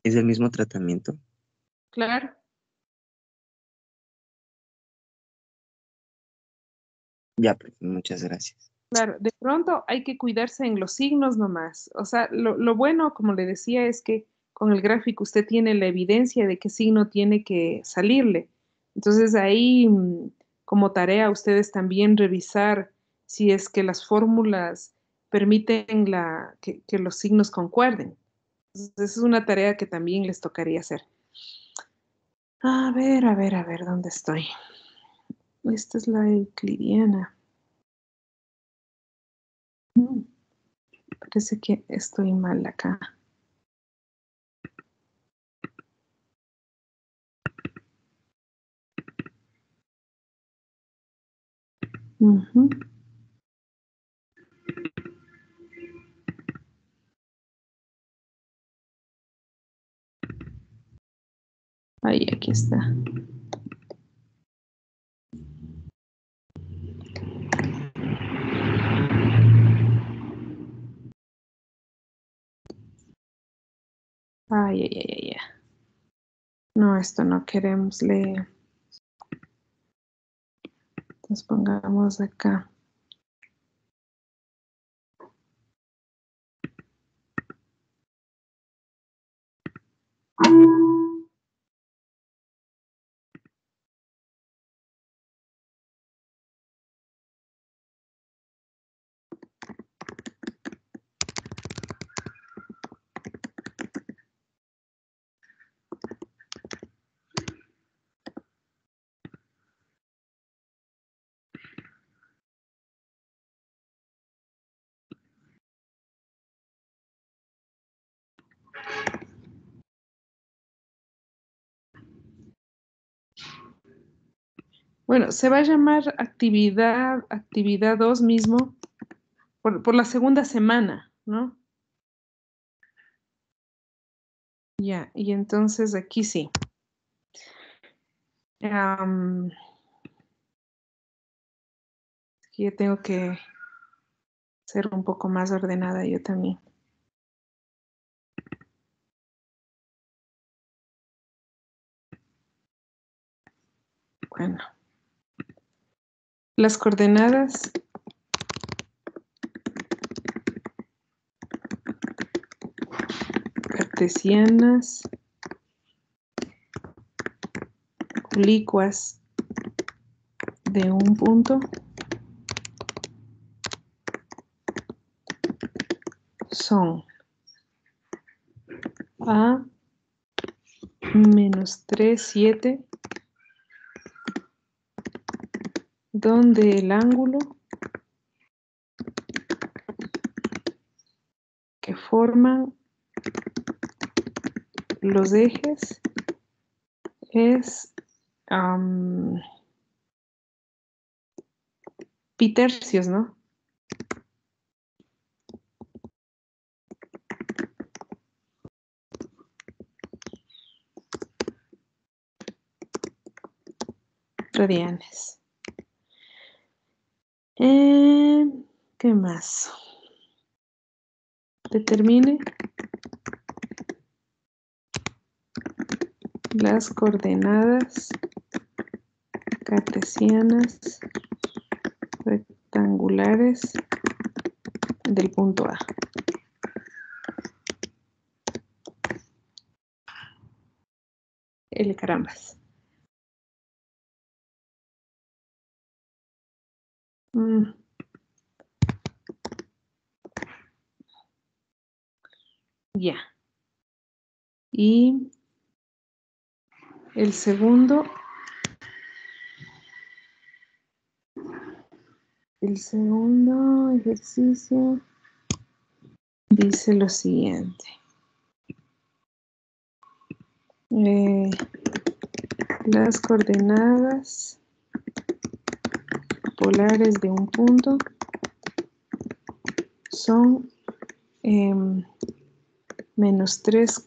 ¿Es el mismo tratamiento? Claro. Ya, pues, muchas gracias. Claro, de pronto hay que cuidarse en los signos nomás. O sea, lo bueno, como le decía, es que con el gráfico usted tiene la evidencia de qué signo tiene que salirle. Entonces ahí, como tarea, ustedes también revisar si es que las fórmulas permiten que los signos concuerden. Entonces, es una tarea que también les tocaría hacer. A ver, ¿dónde estoy? Esta es la euclidiana. Parece que estoy mal acá. Ujú. Ahí, aquí está. Ay. No, esto no queremos leer. Entonces pongamos acá. Bueno, se va a llamar actividad 2 mismo por la segunda semana, ¿no? Ya, y entonces aquí sí. Aquí yo tengo que ser un poco más ordenada yo también. Bueno, las coordenadas cartesianas oblicuas de un punto son a menos 3, 7, donde el ángulo que forman los ejes es pitercios, ¿no? Radianes. ¿Qué más? Determine las coordenadas cartesianas rectangulares del punto A. El carambas. Ya. Y el segundo ejercicio dice lo siguiente. Las coordenadas polares de un punto son menos 3,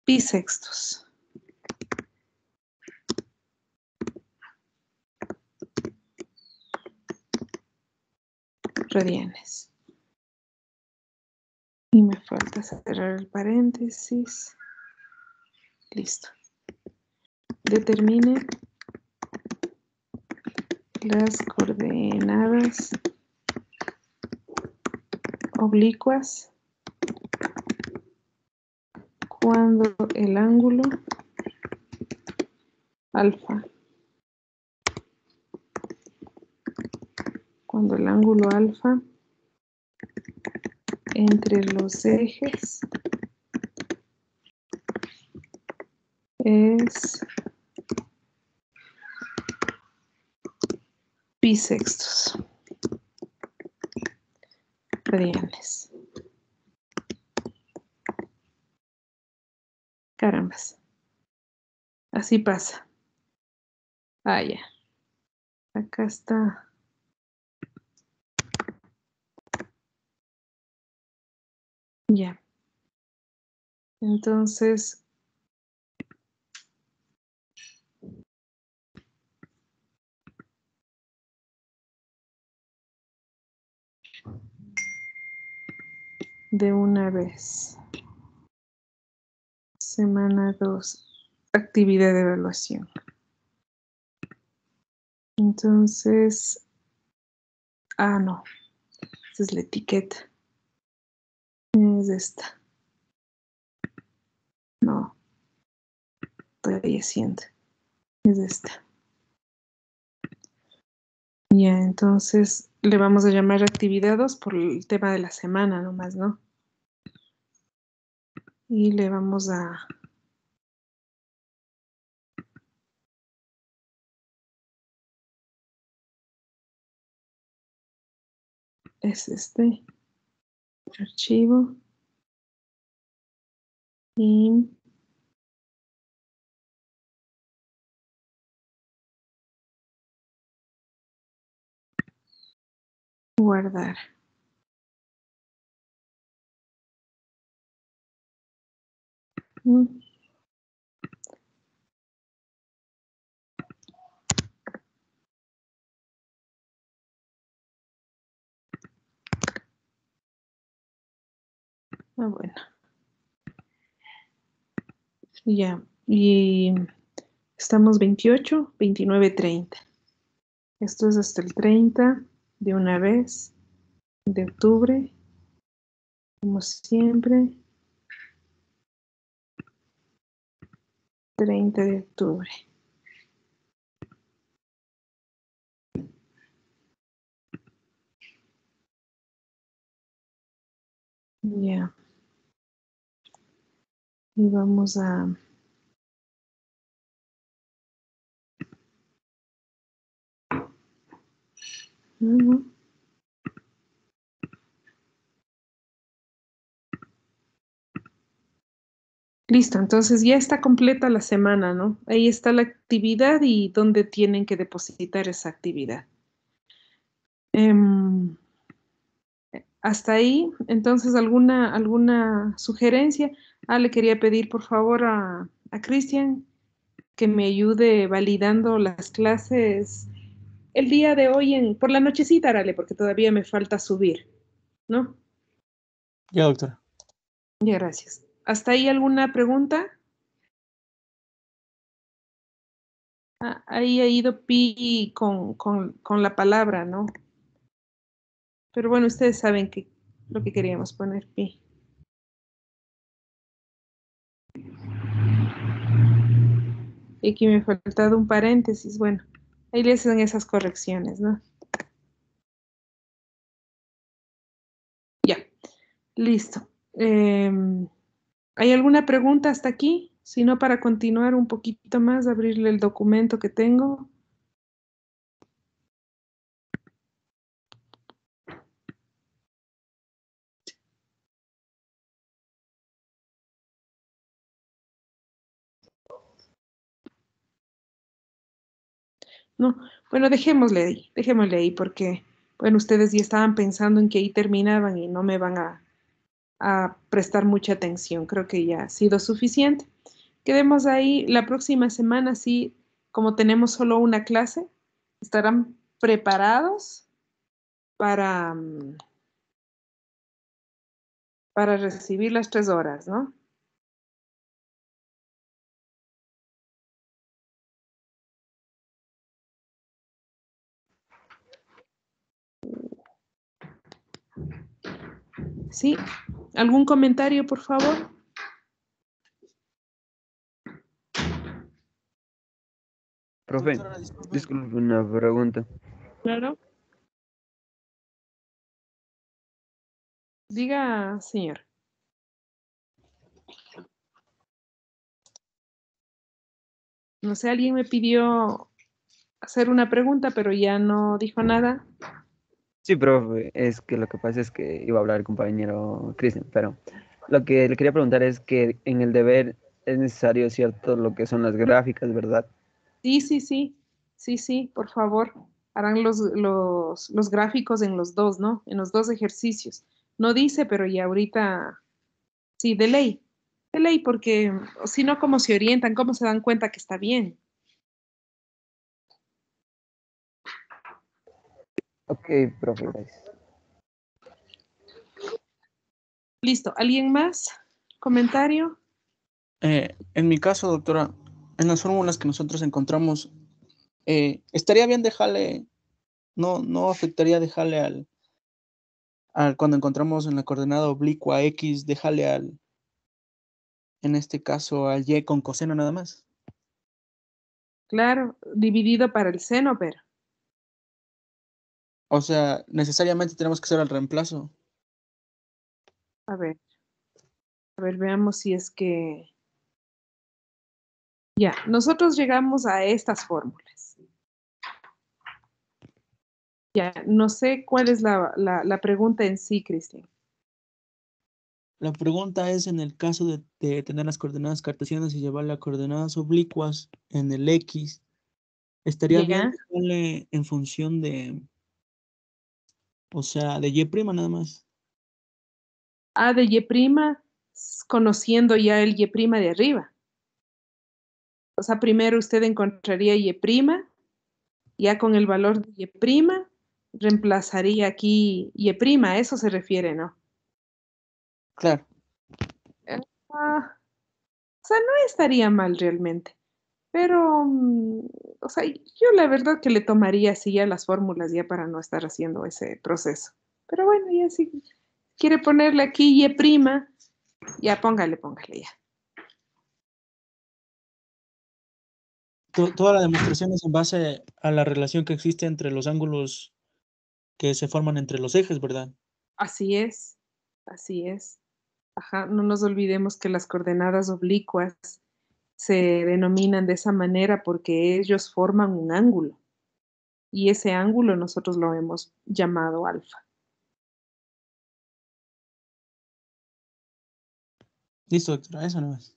pi sextos. radianes. Y me falta cerrar el paréntesis. Listo. Determine las coordenadas oblicuas cuando el ángulo alfa entre los ejes es pi sextos radianes. Carambas. Así pasa. Ah, ya. Acá está. Ya. Entonces, de una vez. Semana 2. Actividad de evaluación. Entonces, no. Esta es la etiqueta. Es esta. No. Estoy haciendo. Es esta. Ya, entonces le vamos a llamar actividad 2 por el tema de la semana nomás, ¿no? Y le vamos a... Es este. Archivo. Y... guardar. Bueno. Ya. Y estamos 28, 29, 30. Esto es hasta el 30 de una vez de octubre. Como siempre. 30 de octubre. Ya. Y vamos a... Listo, entonces ya está completa la semana, ¿no? Ahí está la actividad y dónde tienen que depositar esa actividad. Hasta ahí, entonces, ¿alguna sugerencia? Le quería pedir por favor a Cristian que me ayude validando las clases el día de hoy por la nochecita, Arale, porque todavía me falta subir, ¿no? Ya, doctora. Ya, gracias. ¿Hasta ahí alguna pregunta? Ahí ha ido pi con la palabra, ¿no? Pero bueno, ustedes saben que lo que queríamos poner pi. Y aquí me ha faltado un paréntesis. Bueno, ahí le hacen esas correcciones, ¿no? Ya, listo. ¿Hay alguna pregunta hasta aquí? Si no, para continuar un poquito más, abrirle el documento que tengo. No, bueno, dejémosle ahí, porque, bueno, ustedes ya estaban pensando en que ahí terminaban y no me van a prestar mucha atención. Creo que ya ha sido suficiente. Quedemos ahí. La próxima semana, sí, como tenemos solo una clase, estarán preparados para, para recibir las 3 horas, ¿no? ¿Sí? ¿Algún comentario, por favor? Profe, Doctora, disculpe. disculpe una pregunta. Claro. Diga, señor. No sé, alguien me pidió hacer una pregunta, pero ya no dijo nada. Sí, profe, es que lo que pasa es que iba a hablar el compañero Cristian, pero lo que le quería preguntar es que en el deber es necesario, ¿cierto?, lo que son las gráficas, ¿verdad? Sí, sí, sí. Sí, sí, por favor. Harán los gráficos en los dos, ¿no? En los dos ejercicios. No dice, pero ya ahorita, sí, de ley. De ley, porque si no, ¿cómo se orientan? ¿Cómo se dan cuenta que está bien? Ok, profe, gracias. Listo. ¿Alguien más? ¿Comentario? En mi caso, doctora, en las fórmulas que nosotros encontramos, estaría bien dejarle, no afectaría dejarle cuando encontramos en la coordenada oblicua X, dejarle en este caso, al Y con coseno nada más. Claro, dividido para el seno, pero. O sea, necesariamente tenemos que hacer el reemplazo. A ver, veamos si es que. Ya, nosotros llegamos a estas fórmulas. Ya, no sé cuál es la pregunta en sí, Cristian. La pregunta es en el caso de tener las coordenadas cartesianas y llevar las coordenadas oblicuas en el X, estaría bien Ya, dejarle en función o sea, de Y' nada más. A de Y', conociendo ya el Y' de arriba. O sea, primero usted encontraría Y', ya con el valor de Y', reemplazaría aquí Y', a eso se refiere, ¿no? Claro. O sea, no estaría mal realmente. Pero, o sea, yo la verdad que le tomaría así ya las fórmulas ya para no estar haciendo ese proceso. Pero bueno, ya si quiere ponerle aquí Y', ya póngale ya. Toda la demostración es en base a la relación que existe entre los ángulos que se forman entre los ejes, ¿verdad? Así es, así es. Ajá, no nos olvidemos que las coordenadas oblicuas se denominan de esa manera porque ellos forman un ángulo y ese ángulo nosotros lo hemos llamado alfa. Listo, doctora, eso no es.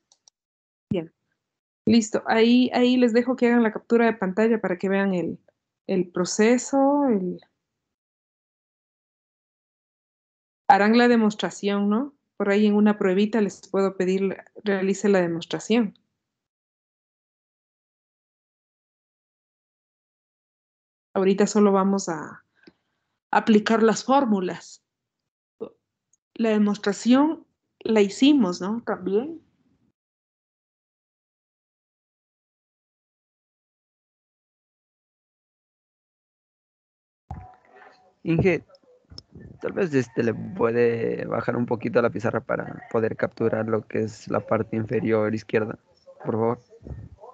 Bien, listo. Ahí les dejo que hagan la captura de pantalla para que vean el proceso, harán la demostración, ¿no? Por ahí en una pruebita les puedo pedir, realice la demostración. Ahorita solo vamos a aplicar las fórmulas. La demostración la hicimos, ¿no? También. Inge, tal vez le puede bajar un poquito a la pizarra para poder capturar lo que es la parte inferior izquierda, por favor.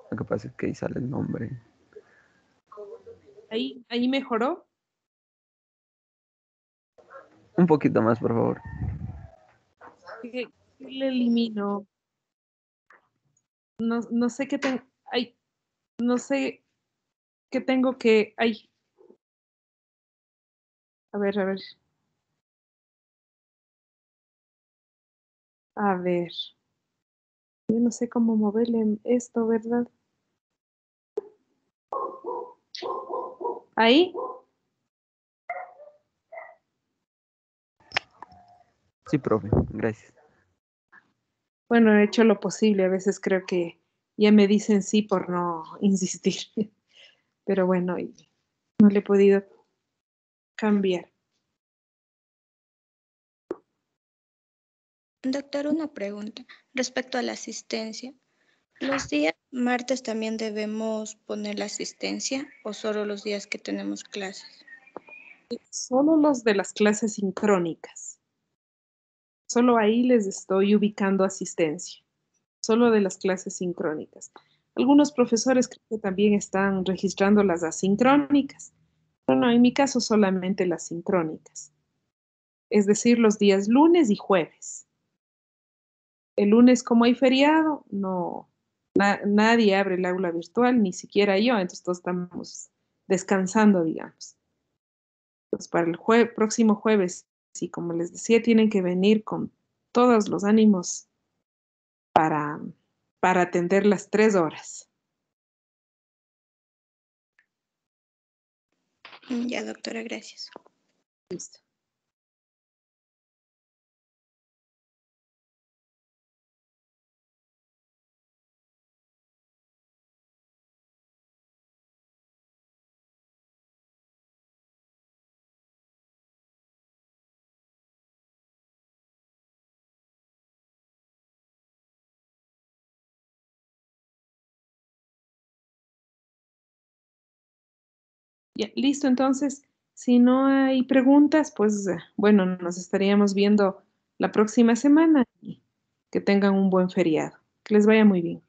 Lo que pasa es que ahí sale el nombre. Ahí mejoró. Un poquito más, por favor. ¿Qué le elimino? No sé qué tengo. Ay, no sé qué tengo que. Ay. A ver, a ver. A ver. Yo no sé cómo moverle esto, ¿verdad? Ahí. Sí, profe, gracias. Bueno, he hecho lo posible. A veces creo que ya me dicen sí por no insistir. Pero bueno, no le he podido cambiar. Doctor, una pregunta respecto a la asistencia. ¿Los días martes también debemos poner la asistencia o solo los días que tenemos clases? Solo los de las clases sincrónicas. Solo ahí les estoy ubicando asistencia. Solo de las clases sincrónicas. Algunos profesores creo que también están registrando las asincrónicas. Pero no, en mi caso solamente las sincrónicas. Es decir, los días lunes y jueves. El lunes, como hay feriado, no, nadie abre el aula virtual, ni siquiera yo, entonces todos estamos descansando, digamos. Pues para el próximo jueves, sí, como les decía, tienen que venir con todos los ánimos para, para atender las 3 horas. Ya, doctora, gracias. Listo. Ya, listo, entonces, si no hay preguntas, pues bueno, nos estaríamos viendo la próxima semana y que tengan un buen feriado. Que les vaya muy bien.